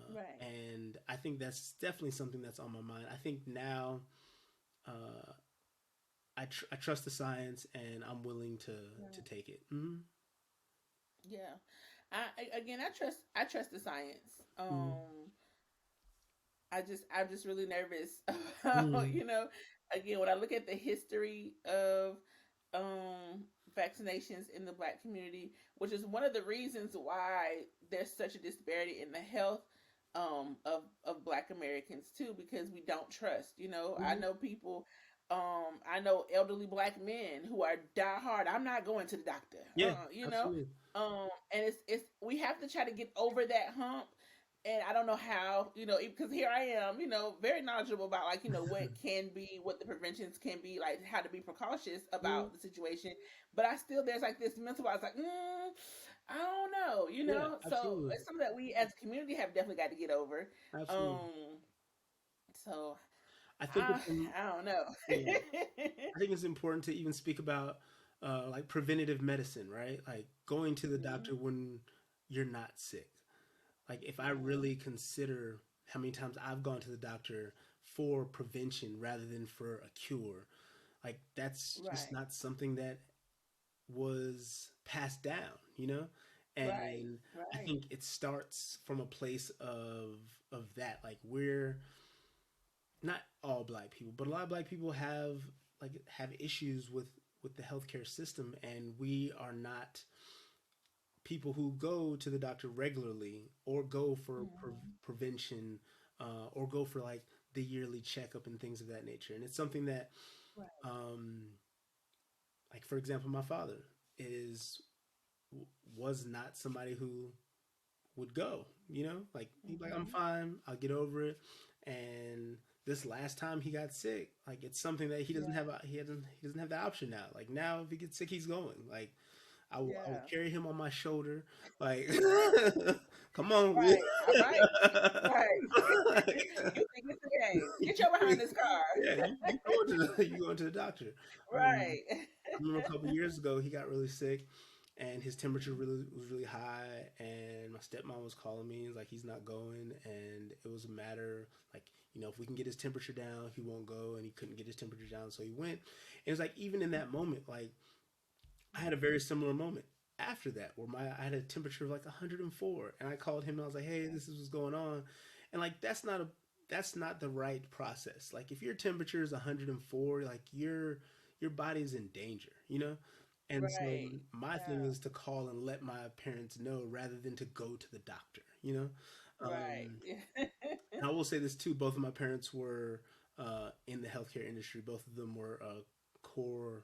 Right. And I think that's definitely something that's on my mind. I think now uh, I trust the science and I'm willing to Right. take it. Mm-hmm. Yeah. Again, I trust the science. I'm just really nervous about, Mm-hmm. again, when I look at the history of vaccinations in the black community, which is one of the reasons why there's such a disparity in the health of black Americans too, because we don't trust. I Mm-hmm. know people, I know elderly black men who are die hard. I'm not going to the doctor. Yeah, absolutely. And it's we have to try to get over that hump, and I don't know how, because here I am, very knowledgeable about, like, what can be, what the preventions can be, like how to be precautious Mhm. about the situation. But I still, there's like this mental, I was like, I don't know, Yeah, so absolutely, it's something that we as a community have definitely got to get over. absolutely. Um, so I think I, it's I don't know. yeah, I think it's important to even speak about like preventative medicine, right? Like going to the Hmm. doctor when you're not sick. Like if I Hmm. really consider how many times I've gone to the doctor for prevention rather than for a cure, like that's just Right, not something that was passed down, you know? right, And I right. think it starts from a place of that. Like we're not all black people, but a lot of black people have issues with the healthcare system, and we are not people who go to the doctor regularly or go for Hmm. prevention or go for like the yearly checkup and things of that nature. And it's something that, Right. um, like for example, my father is was not somebody who would go. You know, like he's like, I'm Hmm. fine, I'll get over it. And this last time he got sick, like it's something that he doesn't Yeah. have. He doesn't have the option now. Like now, if he gets sick, he's going. Like I will Yeah. carry him on my shoulder. Like, come on, Will. Right. All right. Right. You think it's a game. Get your behind this car. Yeah, you going to the doctor. Um, Right. I remember a couple years ago, he got really sick, and his temperature Mhm. really was really high. And my stepmom was calling me, like he's not going, and it was a matter like if we can get his temperature down, he won't go, and he couldn't get his temperature down, so he went. And it was like even in that moment, like I had a very similar moment after that where my I had a temperature of like 104, and I called him and I was like, hey, this is what's going on, and like that's not the right process. Like if your temperature is 104, like your body is in danger, you know. And so Right. my thing Yeah. is to call and let my parents know rather than to go to the doctor, you know. Right. um, and I will say this too: both of my parents were in the healthcare industry. Both of them were core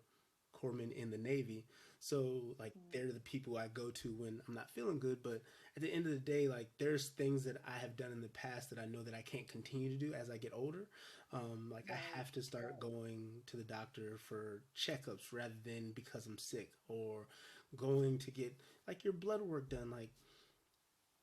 corpsmen in the Navy. So like they're the people I go to when I'm not feeling good. But at the end of the day, like there's things that I have done in the past that I know that I can't continue to do as I get older. Like I Right. have to start going to the doctor for checkups rather than because I'm sick or going to get like your blood work done. Like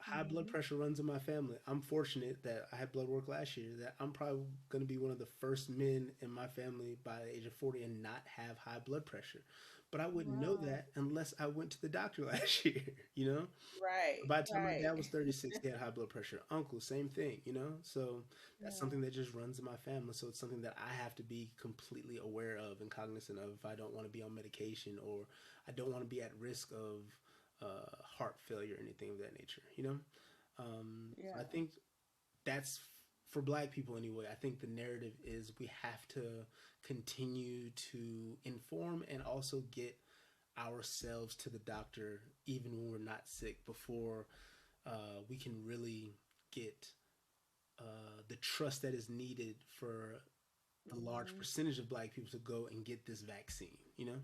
high blood Hmm. pressure runs in my family. I'm fortunate that I had blood work last year. That I'm probably going to be one of the first men in my family by the age of 40 and not have high blood pressure. But I wouldn't know Wow. that unless I went to the doctor last year. You know, Right. by the time my Right. dad was 36, he had high blood pressure. Uncle, same thing. You know, so that's Yeah. something that just runs in my family. So it's something that I have to be completely aware of and cognizant of if I don't want to be on medication or I don't want to be at risk of heart failure or anything of that nature. You know. So I Yeah. think that's for Black people anyway, I think the narrative is we have to continue to inform and also get ourselves to the doctor even when we're not sick before we can really get the trust that is needed for the large Hmm. percentage of Black people to go and get this vaccine. You know?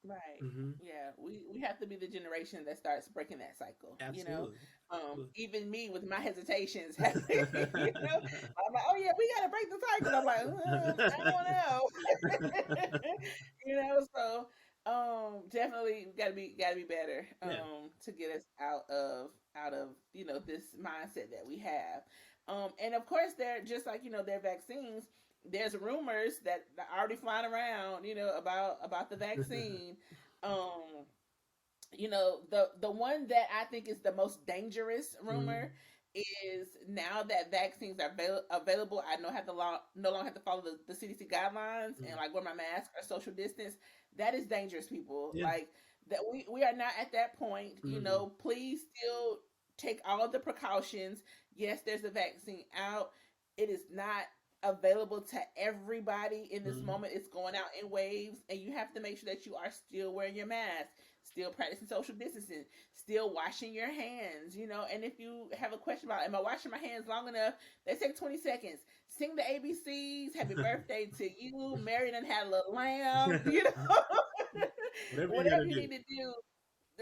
Right. Mm-hmm. Yeah, we have to be the generation that starts breaking that cycle, you know. Absolutely. Even me with my hesitations, you know, I'm like, oh yeah, we gotta break the cycle. I'm like, I don't know, you know. So, definitely gotta be better, Yeah. to get us out of this mindset that we have, and of course, they're just like their vaccines. There's rumors that are already flying around, about the vaccine. Um, the one that I think is the most dangerous rumor Mm-hmm. is now that vaccines are available, I no have to no longer have to follow the CDC guidelines and Mm-hmm. like wear my mask or social distance. That is dangerous, people. Yeah. Like that, we are not at that point. Mm-hmm. Please still take all of the precautions. Yes, there's a vaccine out. It is not available to everybody in this Mm-hmm. moment. It's going out in waves, and you have to make sure that you are still wearing your mask, still practicing social distancing, still washing your hands. And if you have a question about, am I washing my hands long enough? They take 20 seconds. Sing the ABCs, happy birthday to you, married and had a little lamb, Whatever you whatever gotta you do. need to do.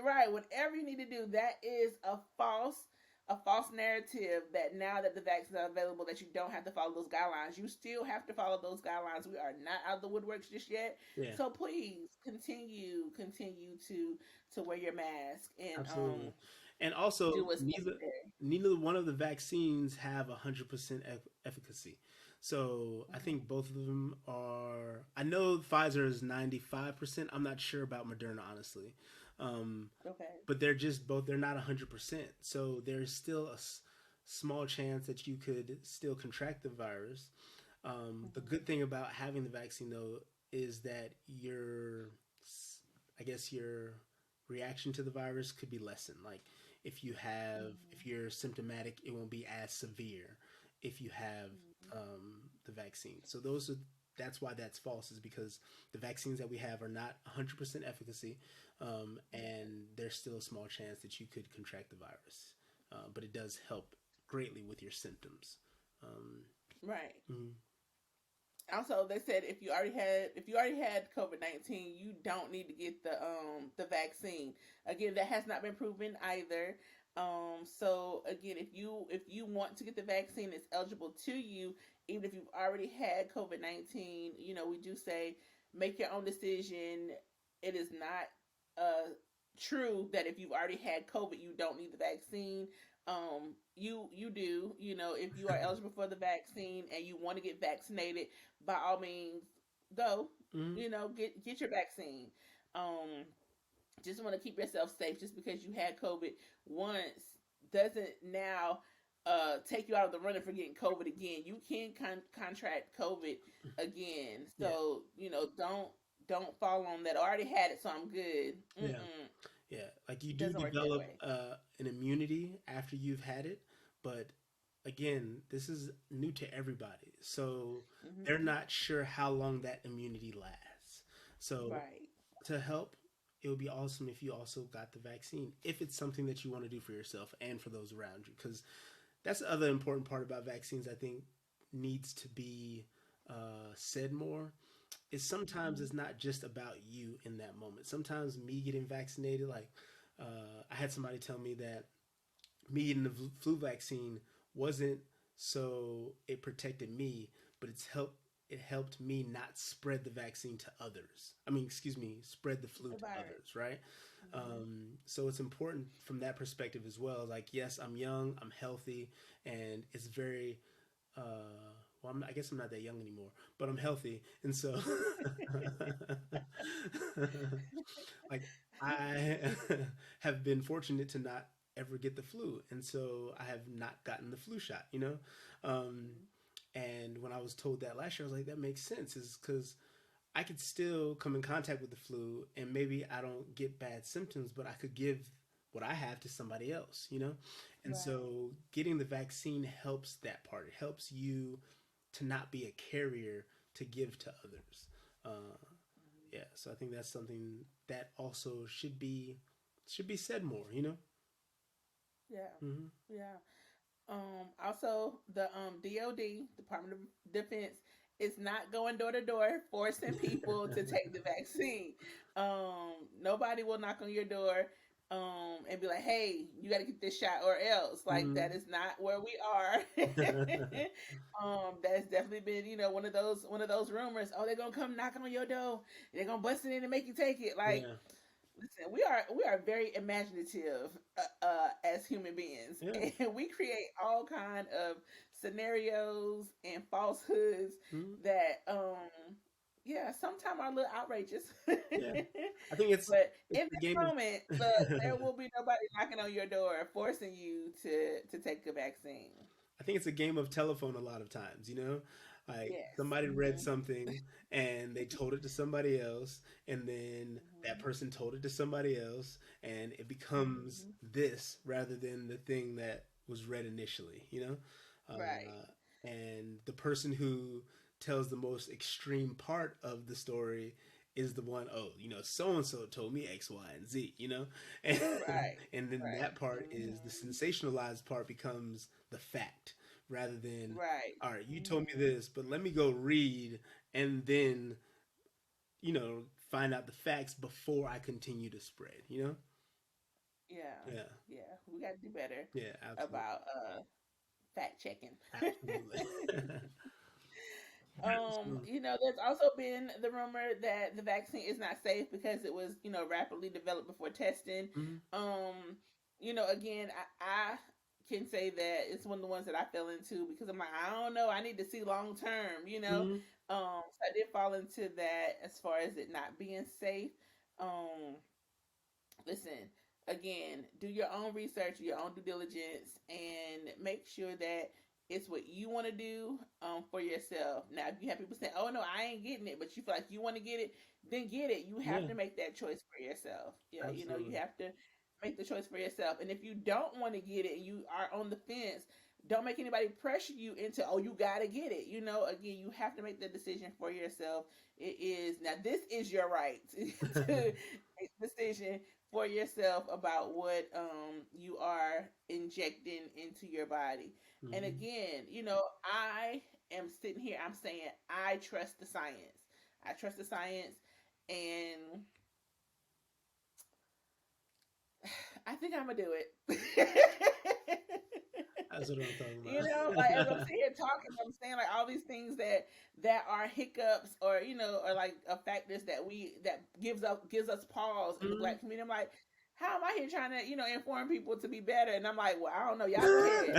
Right, whatever you need to do, that is a false narrative that now that the vaccines are available that you don't have to follow those guidelines. You still have to follow those guidelines. We are not out of the woodworks just yet. Yeah. So please continue to wear your mask and Absolutely. And also, do what's neither necessary. neither one of the vaccines have 100% efficacy. So I think both of them are. I know Pfizer is 95%. I'm not sure about Moderna, honestly. Um, Okay. but they're just both. They're not 100%. So there's still a small chance that you could still contract the virus. The Hmm. good thing about having the vaccine, though, is that I guess your reaction to the virus could be lessened. Like if you're symptomatic, it won't be as severe if you have the vaccine. So that's why that's false, is because the vaccines that we have are not 100% efficacy, and there's still a small chance that you could contract the virus. But it does help greatly with your symptoms. Um, Right. mm, Also, they said if you already had COVID-19, you don't need to get the vaccine. Again, that has not been proven either. So again, if you want to get the vaccine, it's eligible to you, even if you've already had COVID-19. We do say make your own decision. It is not true that if you've already had COVID, you don't need the vaccine. You do. If you are eligible for the vaccine and you want to get vaccinated, by all means, go. mm, Get your vaccine. Um, just want to keep yourself safe. Just because you had COVID once doesn't now take you out of the running for getting COVID again. You can contract COVID again. yeah, So don't fall on that. I already had it, so I'm good. yeah. Mm-mm. Yeah, like you It do doesn't work that develop way. an immunity after you've had it, but again, this is new to everybody, so they're Hmm. not sure how long that immunity lasts. So Right. to help, it would be awesome if you also got the vaccine, if it's something that you want to do for yourself and for those around you, because that's the other important part about vaccines. I think needs to be said more is sometimes Hmm. it's not just about you in that moment. Sometimes me getting vaccinated, like I had somebody tell me that me getting the flu vaccine wasn't so it protected me, but it helped me not spread the vaccine to others. I mean, excuse me, spread the flu The to virus. others, right? Hmm. So it's important from that perspective as well. Like, yes, I'm young, I'm healthy, and it's very well, I guess I'm not that young anymore, but I'm healthy, and so like I have been fortunate to not ever get the flu, and so I have not gotten the flu shot. Um, and when I was told that last year, I was like, that makes sense, is because I could still come in contact with the flu, and maybe I don't get bad symptoms, but I could give what I have to somebody else, you know? And Right. so getting the vaccine helps that part. It helps you to not be a carrier to give to others. Uh, yeah, so I think that's something that also should be said more, you know? Yeah. Mm-hmm. Yeah. Also, the DOD, Department of Defense, is not going door to door forcing people to take the vaccine. Nobody will knock on your door and be like, "Hey, you got to get this shot or else." Like Mm-hmm. that is not where we are. That's definitely been one of those rumors. Oh, they're gonna come knock on your door. They're gonna bust it in and make you take it. Like, Yeah. listen, we are very imaginative as human beings, Yeah. and we create all kind of scenarios and falsehoods Mm-hmm. that yeah, sometimes are a little outrageous. But Yeah. I think it's in the this game moment, look, of there will be nobody knocking on your door forcing you to take a vaccine. I think it's a game of telephone a lot of times, you know? Like Yes. somebody read Hmm. something and they told it to somebody else, and then that Hmm. person told it to somebody else, and it becomes Hmm. this rather than the thing that was read initially, you know? Right. And the person who tells the most extreme part of the story is the one, oh, so and so told me X, Y, and Z, and, Right. and then Right. that part is the Hmm. sensationalized part becomes the fact rather than, Right. all right, you told me Hmm. this, but let me go read and then, you know, find out the facts before I continue to spread. Yeah, Yeah, yeah, we got to do better yeah, absolutely, about fact checking. absolutely. So, There's also been the rumor that the vaccine is not safe because it was, rapidly developed before testing. mhm, Um, again, I can say that it's one of the ones that I fell into because I'm like, I don't know, I need to see long term. mhm, So I did fall into that as far as it not being safe. Um, Listen, again, do your own research, your own due diligence, and make sure that it's what you want to do for yourself. Now, if you have people saying, "Oh no, I ain't getting it," but you feel like you want to get it, then get it. You have yeah, to make that choice for yourself. Yeah, you absolutely. have to make the choice for yourself. And if you don't want to get it, and you are on the fence. Don't make anybody pressure you into, oh, you gotta get it. Again, you have to make the decision for yourself. It is now. This is your right to make the decision for yourself about what you are injecting into your body. And Hmm. again, I am sitting here, I'm saying I trust the science. I trust the science, and I think I'm gonna do it. That's what I'm talking Like as I'm about. sitting here talking, I'm saying like all these things that are hiccups or or like factors that gives us pause in the Mhm. black community. I'm like, how am I here trying to inform people to be better? And I'm like, well, I don't know. Y'all go ahead.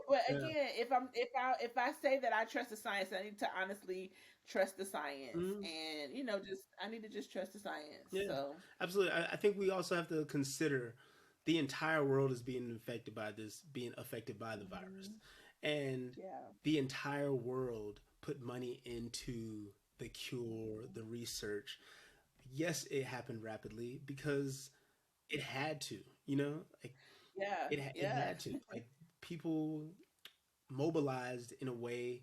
But Yeah. again, if I say that I trust the science, I need to honestly trust the science, Mhm. and just I need to just trust the science. Yeah, So. absolutely. I think we also have to consider the entire world is being affected by this, being affected by the virus. Mhm. And Yeah. the entire world put money into the cure, the research. Yes, it happened rapidly because it had to, like Yeah. it Yeah. had to. Like people mobilized in a way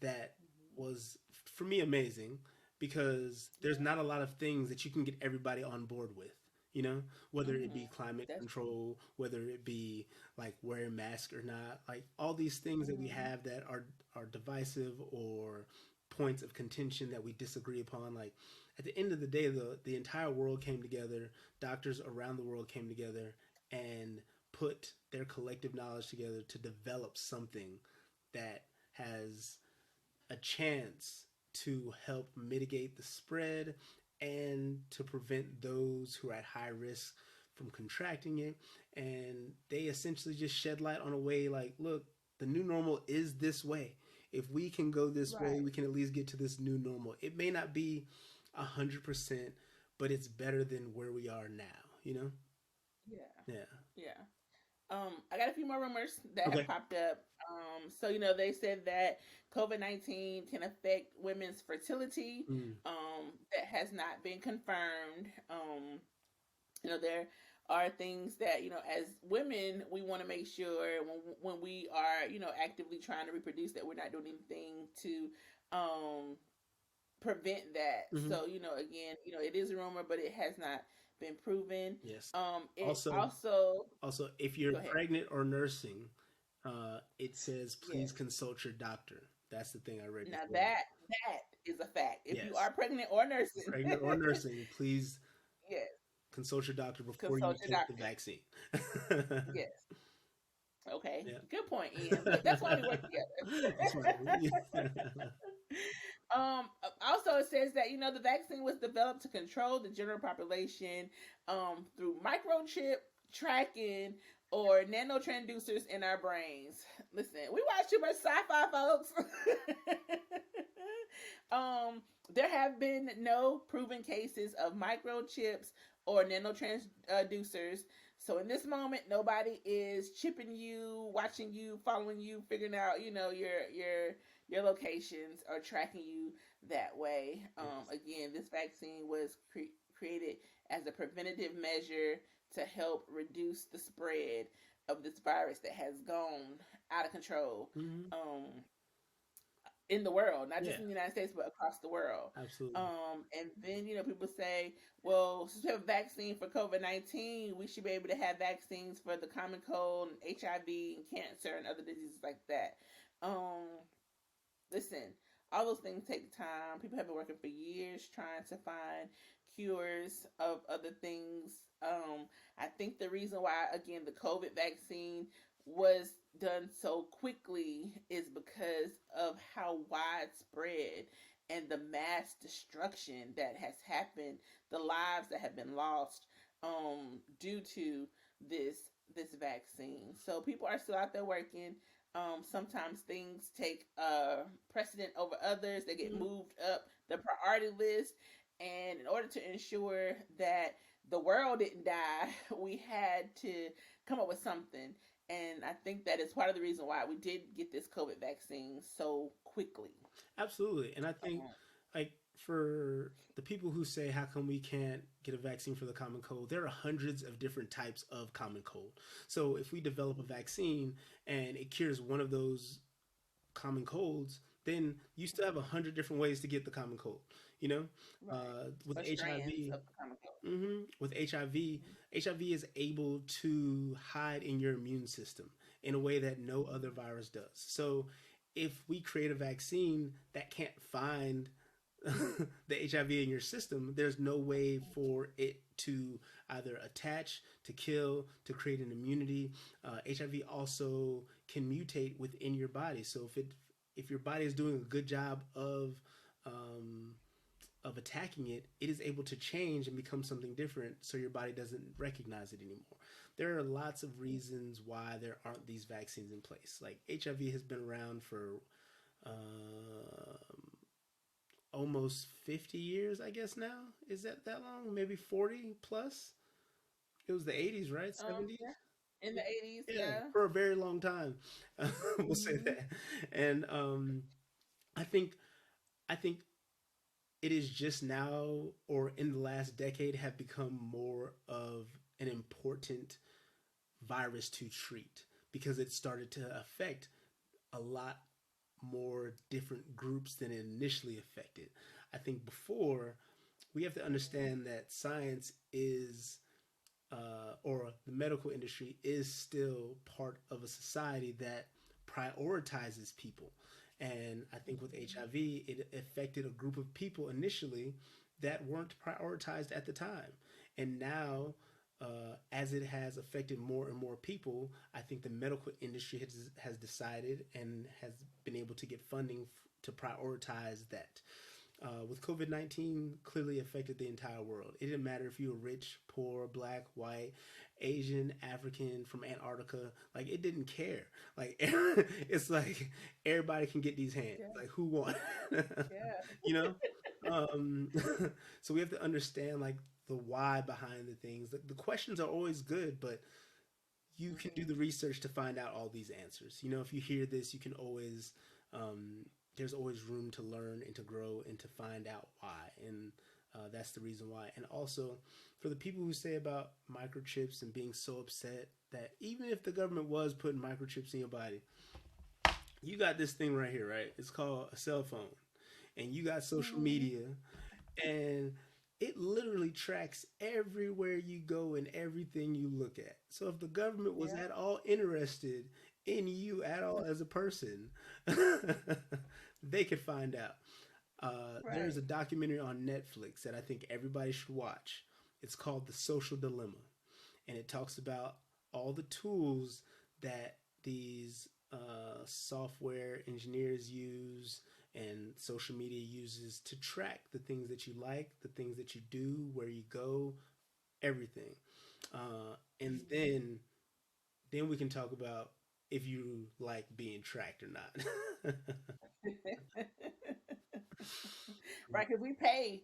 that Mhm. was for me amazing because there's Yeah. not a lot of things that you can get everybody on board with, whether it Hmm. be climate That's true. control, whether it be like wearing masks or not, like all these things that we Hmm. have that are divisive or points of contention that we disagree upon. Like at the end of the day, the entire world came together, doctors around the world came together and put their collective knowledge together to develop something that has a chance to help mitigate the spread and to prevent those who are at high risk from contracting it. And they essentially just shed light on a way like, look, the new normal is this way. If we can go this way, Right. we can at least get to this new normal. It may not be 100%, but it's better than where we are now, you know? Yeah. Yeah. Yeah. I got a few more rumors that have Okay. popped up. So they said that COVID-19 can affect women's fertility. Mm. That has not been confirmed. There are things that as women we want to make sure when we are actively trying to reproduce that we're not doing anything to prevent that. Hmm. So again, it is a rumor, but it has not been proven. Yes. It Also, also also, if you're go ahead. pregnant or nursing, it says please Yes. consult your doctor. That's the thing I read Now before. that is a fact. If you Yes. are pregnant or nursing, Pregnant or nursing, please yes, consult your doctor before you consult your take the doctor. vaccine. Yes. Okay. Yeah. Good point, Ian. Look, that's why we work together. That's right. Also, it says that the vaccine was developed to control the general population through microchip tracking or nanotransducers in our brains. Listen, we watch too much sci-fi, folks. There have been no proven cases of microchips or nanotransducers. So in this moment, nobody is chipping you, watching you, following you, figuring out, your locations or tracking you that way. Yes. Again, this vaccine was created as a preventative measure to help reduce the spread of this virus that has gone out of control. Hmm. Um, in the world, not just Yeah, in the United States, but across the world. absolutely. And then people say, well, since we have a vaccine for COVID-19, we should be able to have vaccines for the common cold, and HIV, and cancer, and other diseases like that. Um, Listen, all those things take time. People have been working for years trying to find cures of other things. I think the reason why, again, the COVID vaccine was done so quickly is because of how widespread and the mass destruction that has happened, the lives that have been lost due to this this vaccine. So people are still out there working. Sometimes things take precedent over others. They get Mhm. moved up the priority list. And in order to ensure that the world didn't die, we had to come up with something. And I think that is part of the reason why we did get this COVID vaccine so quickly. Absolutely. And I think, like, for the people who say, how come we can't get a vaccine for the common cold? There are hundreds of different types of common cold. So if we develop a vaccine and it cures one of those common colds, then you still have 100 different ways to get the common cold. You know, Right. with Or strands HIV, of the common cold. with HIV, Mhm. HIV is able to hide in your immune system in a way that no other virus does. So if we create a vaccine that can't find the HIV in your system, there's no way for it to either attach, to kill, to create an immunity. HIV also can mutate within your body. So if your body is doing a good job um, of attacking it, it is able to change and become something different so your body doesn't recognize it anymore. There are lots of reasons why there aren't these vaccines in place. Like HIV has been around for almost 50 years, I guess now. Is that long? Maybe 40 plus? It was the 80s, right? 70s? Yeah. In the 80s, Yeah, yeah. for a very long time. We'll say Hmm. that. And I think I think it is just now or in the last decade have become more of an important virus to treat because it started to affect a lot more different groups than it initially affected. I think before we have to understand that science is or the medical industry is still part of a society that prioritizes people. And I think with HIV, it affected a group of people initially that weren't prioritized at the time. And now, as it has affected more and more people, I think the medical industry has decided and has been able to get funding to prioritize that. With COVID 19, clearly affected the entire world. It didn't matter if you were rich, poor, black, white, Asian, African, from Antarctica. Like, it didn't care. Like, it's like everybody can get these hands. Yeah. Like, who won? Yeah. you know? Um, so we have to understand, like, the why behind the things. The questions are always good, but you can do the research to find out all these answers. You know, if you hear this, you can always there's always room to learn and to grow and to find out why. And that's the reason why. And also, for the people who say about microchips and being so upset that even if the government was putting microchips in your body, you got this thing right here, right? It's called a cell phone, and you got social Mm-hmm. media, and it literally tracks everywhere you go and everything you look at. So if the government was Yeah. at all interested in you at all as a person, they could find out. There's Right. a documentary on Netflix that I think everybody should watch. It's called The Social Dilemma, and it talks about all the tools that these software engineers use and social media uses to track the things that you like, the things that you do, where you go, everything. And then we can talk about if you like being tracked or not. Right, because we pay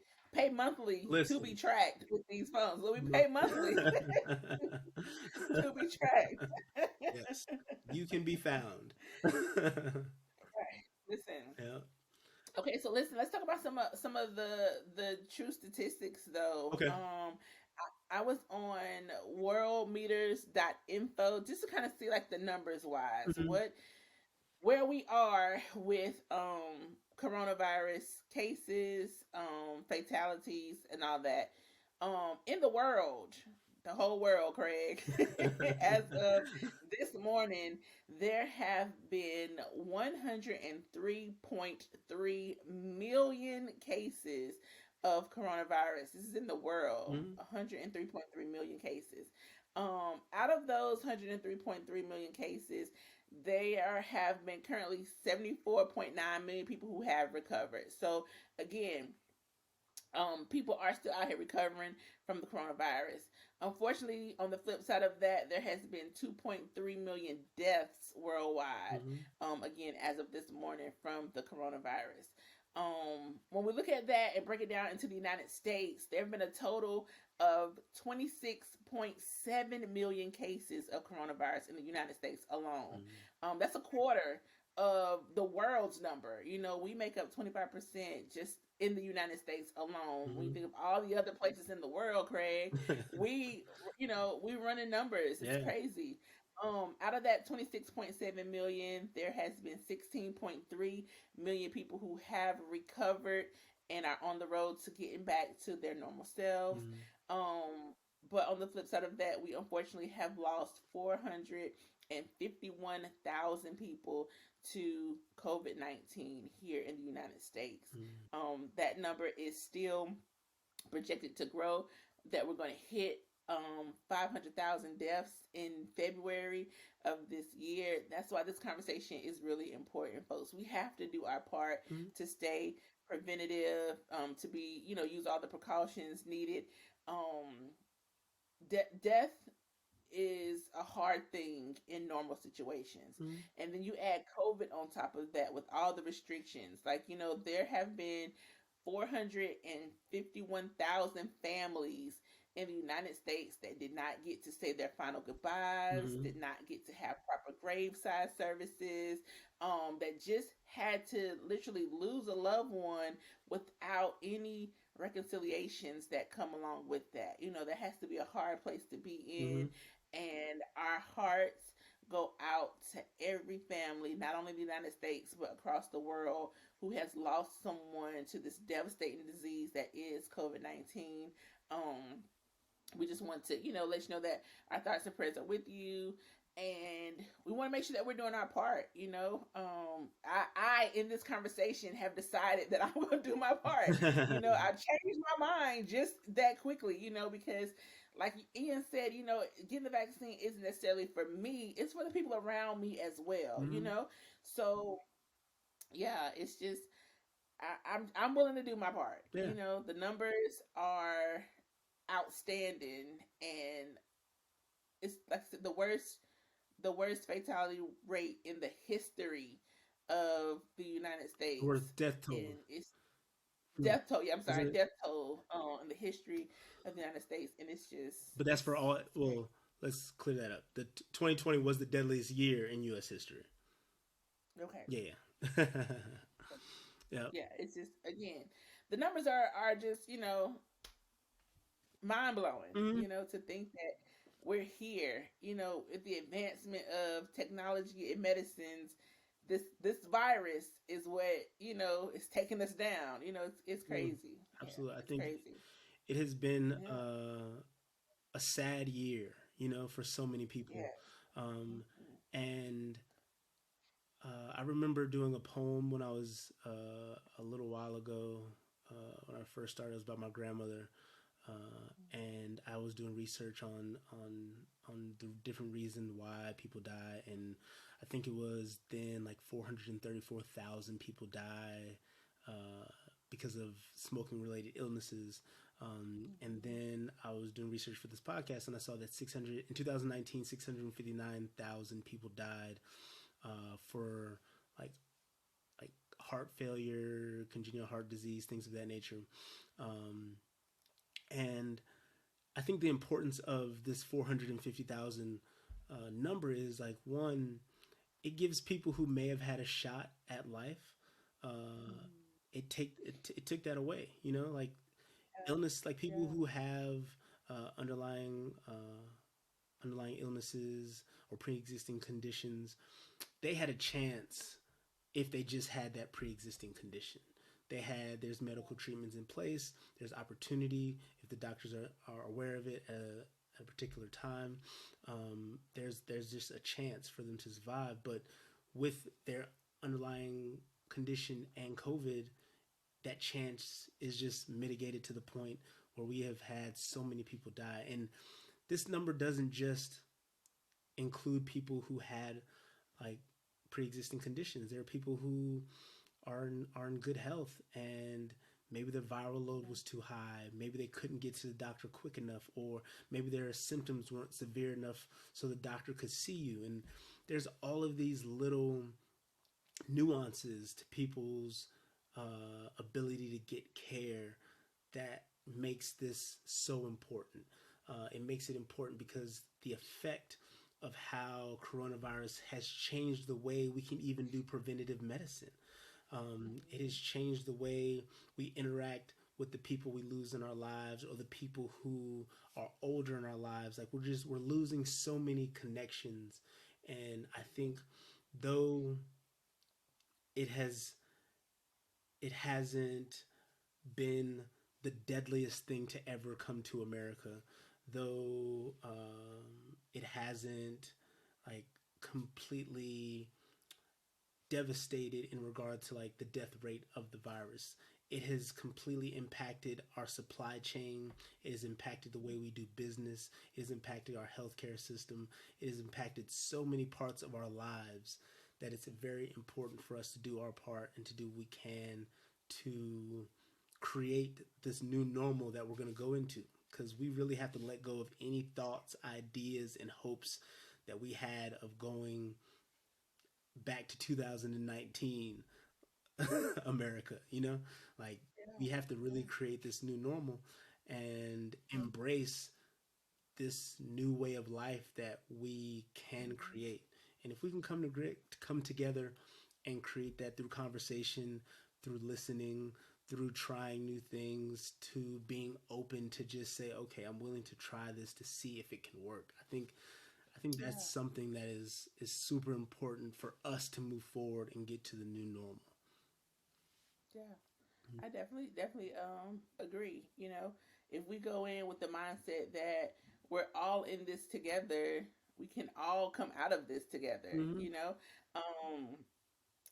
monthly to be Listen. tracked with these phones. So we pay monthly to be tracked. Yes, you can be found. Right. Listen. Yeah. Okay, so listen. Let's talk about some of the true statistics, though. Okay. I was on worldmeters.info just to kind of see like the numbers wise, Mhm. where we are with coronavirus cases, fatalities, and all that in the world, the whole world, Craig. As of this morning, there have been 103.3 million cases of coronavirus. This is in the world, Mhm. 103.3 million cases. Out of those 103.3 million cases, there have been currently 74.9 million people who have recovered. So again, people are still out here recovering from the coronavirus. Unfortunately, on the flip side of that, there has been 2.3 million deaths worldwide. Mhm. Again, as of this morning, from the coronavirus. When we look at that and break it down into the United States, there have been a total of 26.7 million cases of coronavirus in the United States alone. Mhm. That's a quarter of the world's number. You know, we make up 25% just in the United States alone. When you Mhm. think of all the other places in the world, Craig, we, we run in numbers. It's Yeah. crazy. Out of that 26.7 million, there has been 16.3 million people who have recovered and are on the road to getting back to their normal selves. Mhm. Um, but on the flip side of that, we unfortunately have lost 451,000 people to COVID 19 here in the United States. Mhm. That number is still projected to grow, that we're going to hit 500,000 deaths in February of this year. That's why this conversation is really important, folks. We have to do our part Mhm. to stay preventative, to be, use all the precautions needed. Um, Death is a hard thing in normal situations. Mhm. And then you add COVID on top of that with all the restrictions. Like, there have been 451,000 families in the United States that did not get to say their final goodbyes, Mhm. did not get to have proper graveside services, that just had to literally lose a loved one without any reconciliations that come along with that. That has to be a hard place to be in, Mhm. and our hearts go out to every family, not only in the United States, but across the world, who has lost someone to this devastating disease that is COVID 19. Um, we just want to, let you know that our thoughts and prayers are with you. And we want to make sure that we're doing our part. I in this conversation have decided that I'm going to do my part. I changed my mind just that quickly. Because like Ian said, getting the vaccine isn't necessarily for me; it's for the people around me as well. Mhm. So yeah, it's just I'm willing to do my part. Yeah. The numbers are outstanding, and it's like I said, the worst fatality rate in the history of the United Or States, death toll. and it's No, death toll. Yeah, I'm isn't sorry, it? death toll in the history of the United States, and it's just But that's for all. it's Well, crazy. let's clear that up. The 2020 was the deadliest year in U.S. history. Okay. Yeah, yeah, yeah. Yeah, it's just again, the numbers are just, mind blowing, Mm-hmm. to think that we're here, with the advancement of technology and medicines. This virus is what, is taking us down. It's Absolutely. crazy. Yeah, Absolutely. I it's think crazy. it has been Yeah, a sad year, for so many people. yeah. Um, Mhm. and I remember doing a poem when I was a little while ago. When I first started, it was about my grandmother, and I was doing research on the different reasons why people die, and I think it was then like 434,000 people die uh, because of smoking related illnesses. And Mhm. then I was doing research for this podcast, and I saw that 600 in 2019, 659,000 people died for like like heart failure, congenital heart disease, things of that nature. Um, and I think the importance of this 450,000 number is like one, it gives people who may have had a shot at life. Uh, Mhm. it took that away. Like illness, like Yeah, people yeah. who have underlying illnesses or pre-existing conditions, they had a chance if they just had that pre-existing condition. There's medical treatments in place. There's opportunity if the doctors are aware of it at a particular time. There's just a chance for them to survive. But with their underlying condition and COVID, that chance is just mitigated to the point where we have had so many people die. And this number doesn't just include people who had like pre-existing conditions. There are people who are in good health, and maybe their viral load was too high. Maybe they couldn't get to the doctor quick enough, or maybe their symptoms weren't severe enough so the doctor could see you. And there's all of these little nuances to people's ability to get care that makes this so important. It makes it important because the effect of how coronavirus has changed the way we can even do preventative medicine. It has changed the way we interact with the people we lose in our lives or the people who are older in our lives. Like we're losing so many connections, and I think though it has it hasn't been the deadliest thing to ever come to America, though it hasn't like completely devastated in regard to like the death rate of the virus. It has completely impacted our supply chain. It has impacted the way we do business. It has impacted our healthcare system. It has impacted so many parts of our lives that it's very important for us to do our part and to do what we can to create this new normal that we're going to go into, because we really have to let go of any thoughts, ideas, and hopes that we had of going back to 2019 America, like we have to really create this new normal and embrace this new way of life that we can create. And if we can come together and create that through conversation, through listening, through trying new things, to being open to just say, okay, I'm willing to try this to see if it can work. I think that's Yeah, something that is super important for us to move forward and get to the new normal. yeah. I definitely agree. If we go in with the mindset that we're all in this together, we can all come out of this together. Mm-hmm. Um,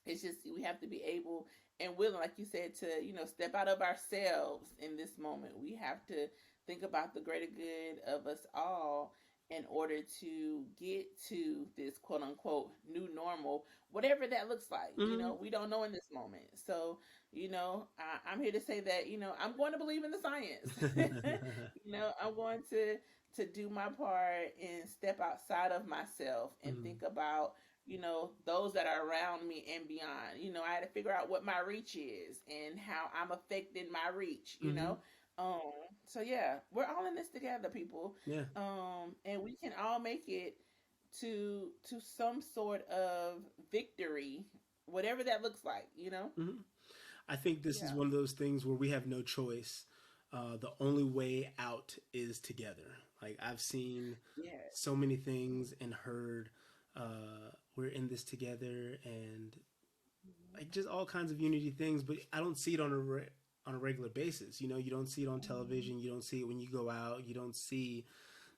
it's just we have to be able and willing, like you said, to step out of ourselves in this moment. We have to think about the greater good of us all in order to get to this quote unquote new normal, whatever that looks like. Mm-hmm. We don't know in this moment. So, I'm here to say that, I'm going to believe in the science. I'm going to do my part and step outside of myself and Mm-hmm. think about those that are around me and beyond. I had to figure out what my reach is and how I'm affecting my reach. Mm-hmm. Um, so yeah, we're all in this together, people. Yeah. And we can all make it to some sort of victory, whatever that looks like, you know? Hmm. I think this is Yeah. one of those things where we have no choice. The only way out is together. Like I've seen Yes. so many things and heard we're in this together and Mhm. like just all kinds of unity things, but I don't see it on on a regular basis. You know, you don't see it on Mhm. television. You don't see it when you go out. You don't see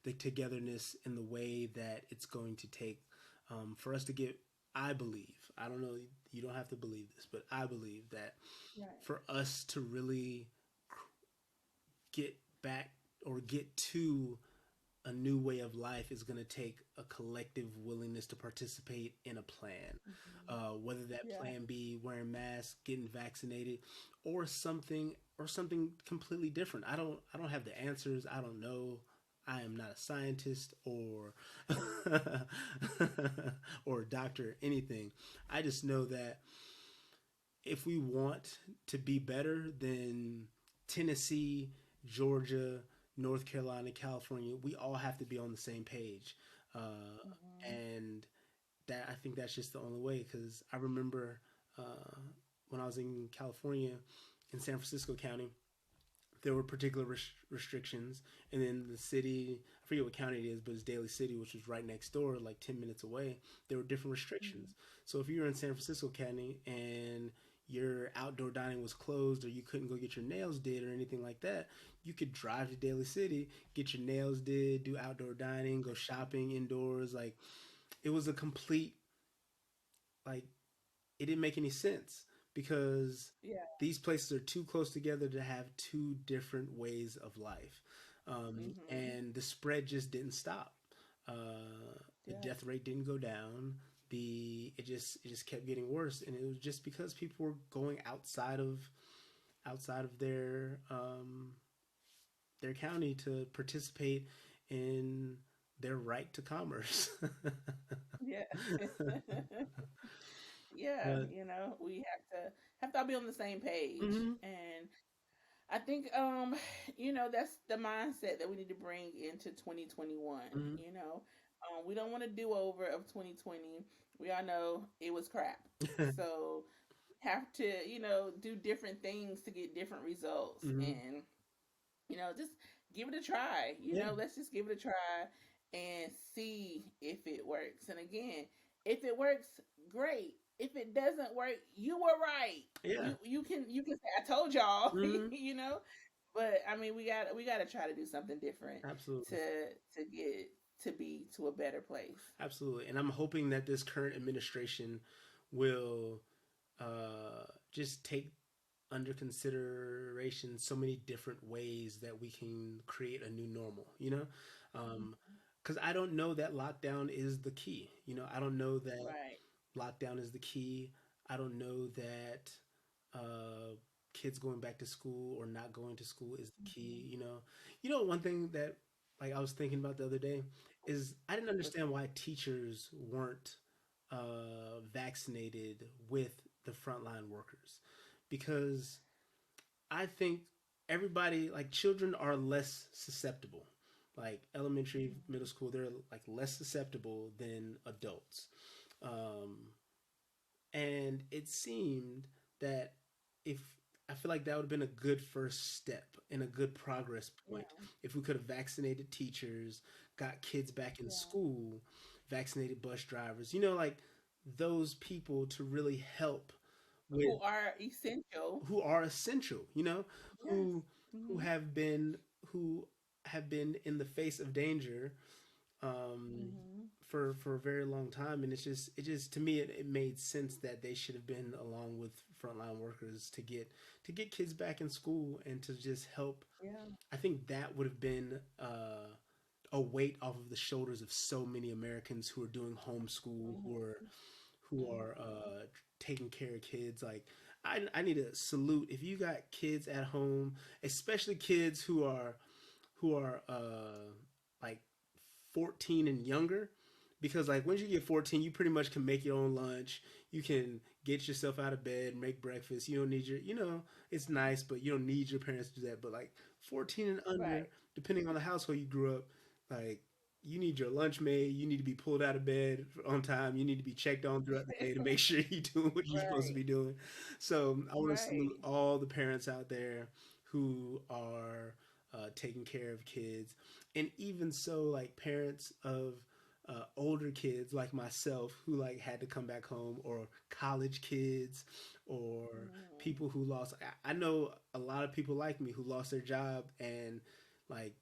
the togetherness in the way that it's going to take for us to get. I believe. I don't know. You don't have to believe this, but I believe that Right. for us to really get back or get to a new way of life is going to take a collective willingness to participate in a plan. Mhm. Whether that Yeah. plan be wearing masks, getting vaccinated, or something completely different. I don't have the answers. I don't know. I am not a scientist or or a doctor or anything. I just know that if we want to be better, then Tennessee, Georgia, North Carolina, California, we all have to be on the same page. Mhm. And that I think that's just the only way. Because I remember uh, when I was in California, in San Francisco County, there were particular restrictions, and then the city, I forget what county it is, but it's Daly City, which was right next door, like 10 minutes away. There were different Mhm. restrictions. So if you were in San Francisco County and your outdoor dining was closed, or you couldn't go get your nails did, or anything like that, you could drive to Daly City, get your nails did, do outdoor dining, go shopping indoors. Like it was a complete like it didn't make any sense because Yeah. these places are too close together to have two different ways of life. Mhm. And the spread just didn't stop. The Yeah. death rate didn't go down. It just kept getting worse, and it was just because people were going outside of their county to participate in their right to commerce. Yeah. Yeah, But we have to all be on the same page. mhm, And I think that's the mindset that we need to bring into 2021, mhm. you know. We don't want a do-over of 2020. We all know it was crap. So have to, do different things to get different results. Mhm. And just give it a try. Yeah, Let's just give it a try and see if it works. And again, if it works, great. If it doesn't work, you were right. yeah. You can say I told y'all, Mhm. But I mean, we got to try to do something different to Absolutely. to get to be to a better place. Absolutely. And I'm hoping that this current administration will just take under consideration so many different ways that we can create a new normal, you know? Because I don't know that lockdown is the key. You know, I don't know that Right. lockdown is the key. I don't know that uh, kids going back to school or not going to school is the key. Hmm. One thing that like I was thinking about the other day is I didn't What's understand that? why teachers weren't vaccinated with the frontline workers because I think everybody like children are less susceptible. Like elementary, middle school, they're like less susceptible than adults. Um, and it seemed that if I feel like that would have been a good first step and a good progress point Yeah. if we could have vaccinated teachers, got kids back in Yeah. school, vaccinated bus drivers, like those people to really help with Who are essential? who are essential, Yes. who who Hmm. have been who have been in the face of danger Hmm. for a very long time, and it just to me it made sense that they should have been along with frontline workers to get kids back in school and to just help. Yeah. I think that would have been a weight off of the shoulders of so many Americans who are doing homeschool, Hmm. who are Hmm. taking care of kids. Like I need to salute if you got kids at home, especially kids who are like 14 and younger, because like once you get 14 you pretty much can make your own lunch, you can get yourself out of bed, make breakfast. You don't need your, it's nice, but you don't need your parents to do that. But like 14 and under, Right. depending on the household you grew up, like you need your lunch made. You need to be pulled out of bed on time. You need to be checked on throughout the day to make sure you're doing what you're supposed to Right. be doing. So I want to salute Right. all the parents out there who are taking care of kids, and even so, like parents of older kids like myself who like had to come back home, or college kids, or Mhm. people who lost. I know a lot of people like me who lost their job and like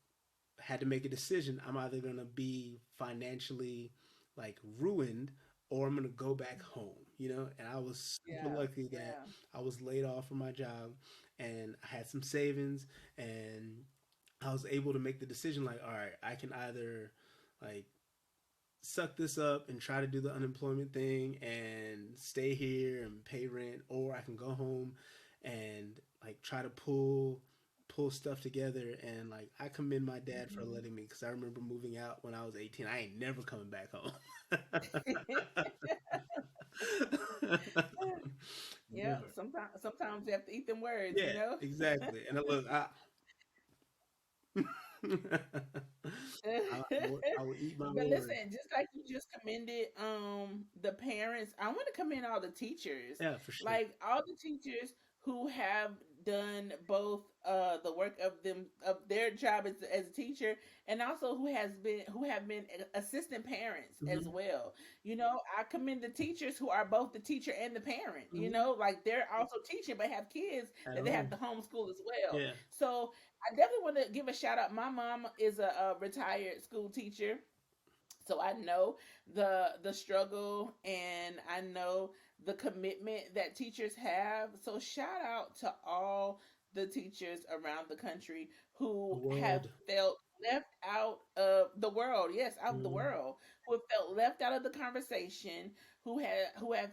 had to make a decision. I'm either gonna be financially like ruined, or I'm gonna go back home, And I was super Yeah. lucky that Yeah. I was laid off from my job, and I had some savings, and I was able to make the decision like, all right, I can either like suck this up and try to do the unemployment thing and stay here and pay rent, or I can go home and like try to pull stuff together. And like I commend my dad for Mhm. letting me, because I remember moving out when I was 18. I ain't never coming back home. Yeah. Never. Sometimes you have to eat them words, Yeah, exactly. And look, I will eat my But listen, words. just like you just commended the parents, I want to commend all the teachers. Yeah, for sure. Like all the teachers who have done both the work of them of their job as a teacher, and also who have been assistant parents as Hmm. well. I commend the teachers who are both the teacher and the parent. Hmm. Like they're also teaching but have kids At that they have home. to homeschool as well. Yeah. So I definitely want to give a shout out. My mom is a retired school teacher, so I know the struggle, and I know the commitment that teachers have. So shout out to all the teachers around the country The who have world. felt left out of the world. Yes, out of the Hmm. world. Who have felt left out of the conversation, who have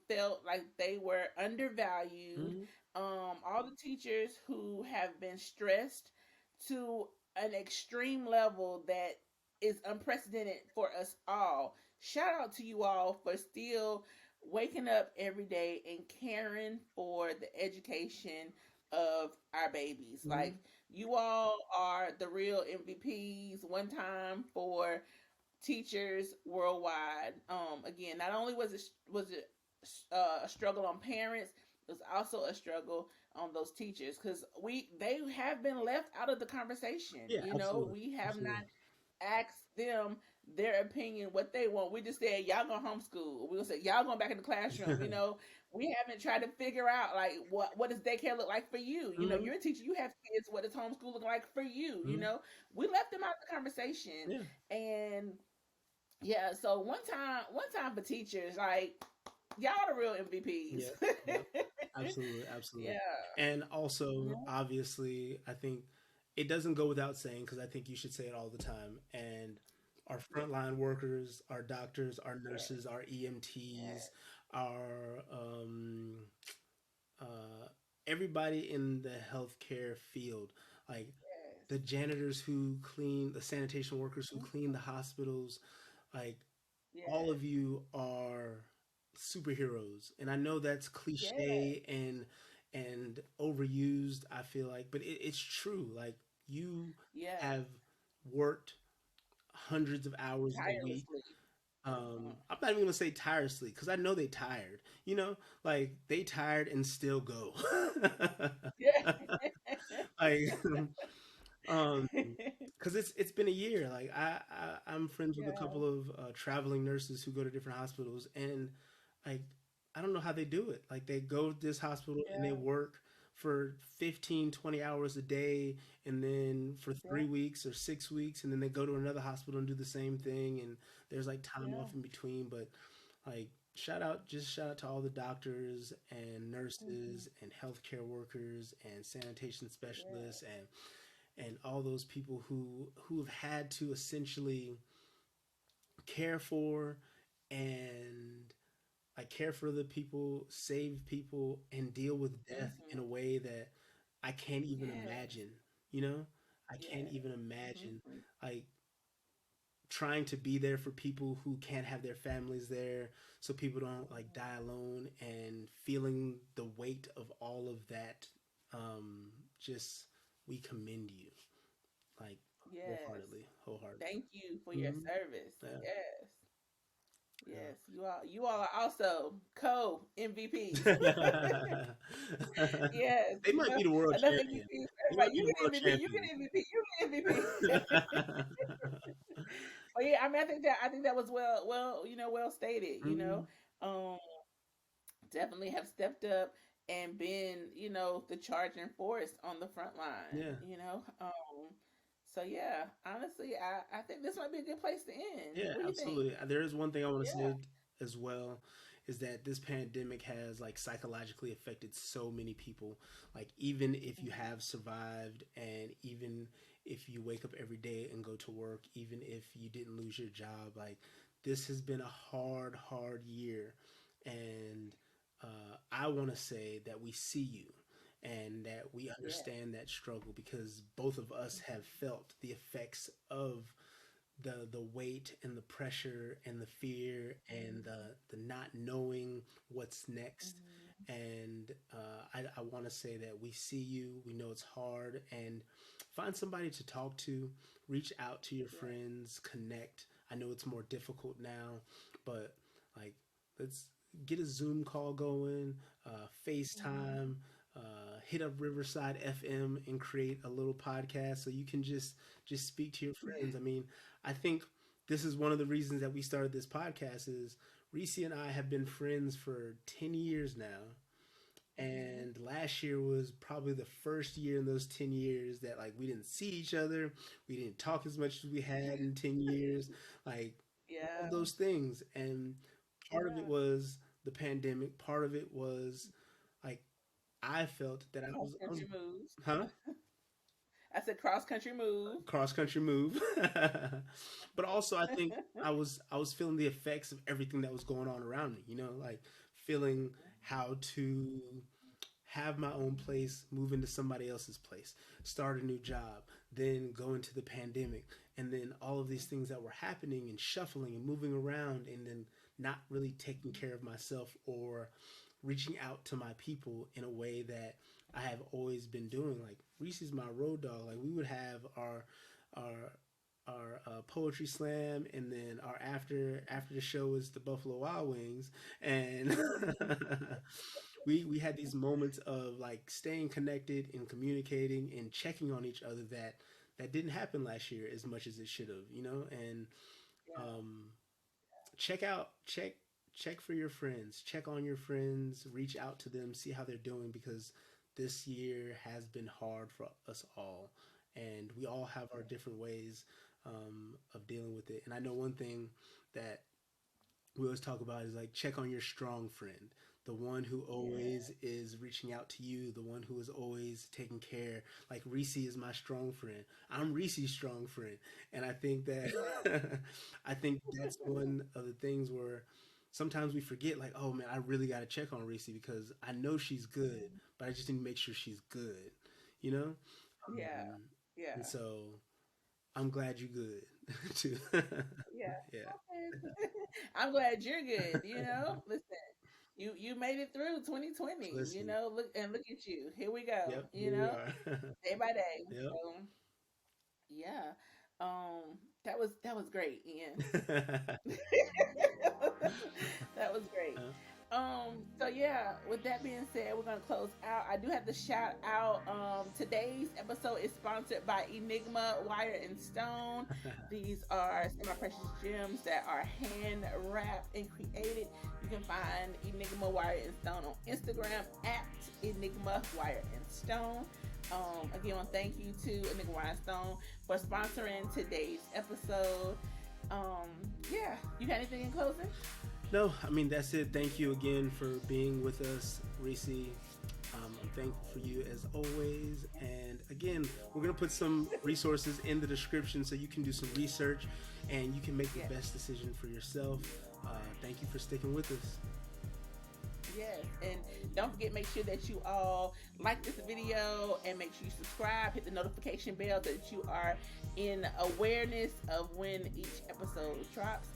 felt like they were undervalued. Hmm. All the teachers who have been stressed to an extreme level that is unprecedented for us all. Shout out to you all for still waking up every day and caring for the education of our babies. Hmm. Like you all are the real MVPs one time for teachers worldwide. Again, not only was it a struggle on parents, it was also a struggle on those teachers because they have been left out of the conversation. Yeah, absolutely. We have not Absolutely. ask them their opinion, what they want. We just said y'all gonna homeschool. We gonna say y'all going back in the classroom. We haven't tried to figure out like what does daycare look like for you. Hmm. You're a teacher, you have kids. What does homeschool look like for you? Hmm. We left them out of the conversation, Yeah. and yeah. So one time for teachers, like y'all the real MVPs. Yep. Yep. Absolutely. Absolutely. Yeah. And also, Yeah. obviously, I think it doesn't go without saying, because I think you should say it all the time. And our frontline workers, our doctors, our Yes. nurses, our EMTs, Yes. our uh, everybody in the healthcare field, like Yes. the janitors who clean, the sanitation workers who clean the hospitals, like all of Yes. you are superheroes. And I know that's Yes. cliche and overused, I feel like, but it's true. Like you Yeah. have worked hundreds of hours a week. Tirelessly. Mhm. I'm not even gonna say tirelessly, because I know they tired. Like they tired and still go. Yeah. Like, um, because it's been a year. Like I'm friends with a Yeah. couple of traveling nurses who go to different hospitals, and like I don't know how they do it. Like they go to this hospital and they Yeah. work for 15, 20 hours a day, and then for Yeah. 3 weeks or 6 weeks, and then they go to another hospital and do the same thing, and there's like time Yeah. off in between. But like shout out to all the doctors and Mhm. nurses and healthcare workers and sanitation Yeah. specialists and all those people who've had to essentially care for and like care for the people, save people, and deal with death in a Mhm. way that I can't even Yes. imagine. You know, I can't Yes. even imagine. Mhm. Like trying to be there for people who can't have their families there, so people don't like die alone, and feeling the weight of all of that. Just we commend you, like Yes. wholeheartedly, wholeheartedly. Thank you for your Hmm. service. Yeah, Yes. yeah. Yes. You all are also co MVPs. Yes. They might be the world Enough champion. MVP for They everybody. might be You the get world MVP. You get champion. MVP. You get MVP. But yeah, I mean, I think that was well stated. Hmm. Um, definitely have stepped up and been, the charging force on the front Yeah, line. So yeah, honestly, I think this might be a good place to end. yeah, What do you think? absolutely. There is one thing I want to Yeah. say as well, is that this pandemic has like psychologically affected so many people. Like even if you Mhm. have survived, and even if you wake up every day and go to work, even if you didn't lose your job, like this has been a hard, hard year. And I want to say that we see you and that we Yeah. understand that struggle, because both of us have felt the effects of the weight and the pressure and the fear and Mhm. the not knowing what's next. Mhm. And I want to say that we see you, we know it's hard, and find somebody to talk to, reach out to your Yeah. friends, connect. I know it's more difficult now, but like let's get a Zoom call going, Mhm. FaceTime, hit up Riverside FM and create a little podcast so you can just speak to your friends. I mean, I think this is one of the reasons that we started this podcast. Is Reese and I have been friends for 10 years now, Mhm. and last year was probably the first year in those 10 years that like we didn't see each other, we didn't talk as much as we had in 10 years, like all Yeah. of those things. And part of it Yeah. was the pandemic, part of it was like I felt that Cross I was country moves. huh I said cross country move. cross country move. But also I think I was feeling the effects of everything that was going on around me, like feeling how to have my own place, move into somebody else's place, start a new job, then go into the pandemic, and then all of these things that were happening and shuffling and moving around, and then not really taking care of myself or reaching out to my people in a way that I have always been doing. Like Reese's my road dog. Like we would have our poetry slam, and then our after the show is the Buffalo Wild Wings, and we had these moments of like staying connected and communicating and checking on each other that didn't happen last year as much as it should have, and Yeah. um, check out check for your friends, check on your friends, reach out to them, see how they're doing, because this year has been hard for us all, and we all have our different ways of dealing with it. And I know one thing that we always talk about is like check on your strong friend, the one who Yeah. always is reaching out to you, the one who is always taking care. Like Reese is my strong friend, I'm Reese's strong friend. And I think Yeah. that I think that's one of the things where sometimes we forget, like, oh man, I really got to check on Reese because I know she's good, Mhm. but I just need to make sure she's good, you know Yeah. um, and Yeah. so I'm glad you're good too. Yeah. Yeah. I'm glad you're good. Listen, you made it through 2020. Listen. Look at you. Here we go. Yep, here we are. Day by day. Yep. So yeah, that was great, Ian. That was great. So yeah, with that being said, we're gonna close out. I do have to shout out. Today's episode is sponsored by Enigma Wire and Stone. These are semi-precious gems that are hand wrapped and created. You can find Enigma Wire and Stone on Instagram at Enigma Wire and Stone. Again, thank you to Enigma Wire and Stone for sponsoring today's episode. Um, yeah, you got anything in closing? No, I mean that's it. Thank you again for being with us, Reese. I'm thankful for you as always. And again, we're gonna put some resources in the description so you can do some research and you can make the Yeah. best decision for yourself. Thank you for sticking with us. Yes, and don't forget, make sure that you all like this video and make sure you subscribe, hit the notification bell so that you are in awareness of when each episode drops.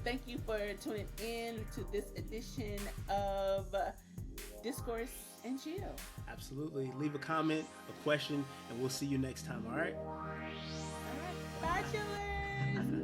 Thank you for tuning in to this edition of Discourse and Chill. Absolutely. Leave a comment, a question, and we'll see you next time. All right. All right. Bye, chillers.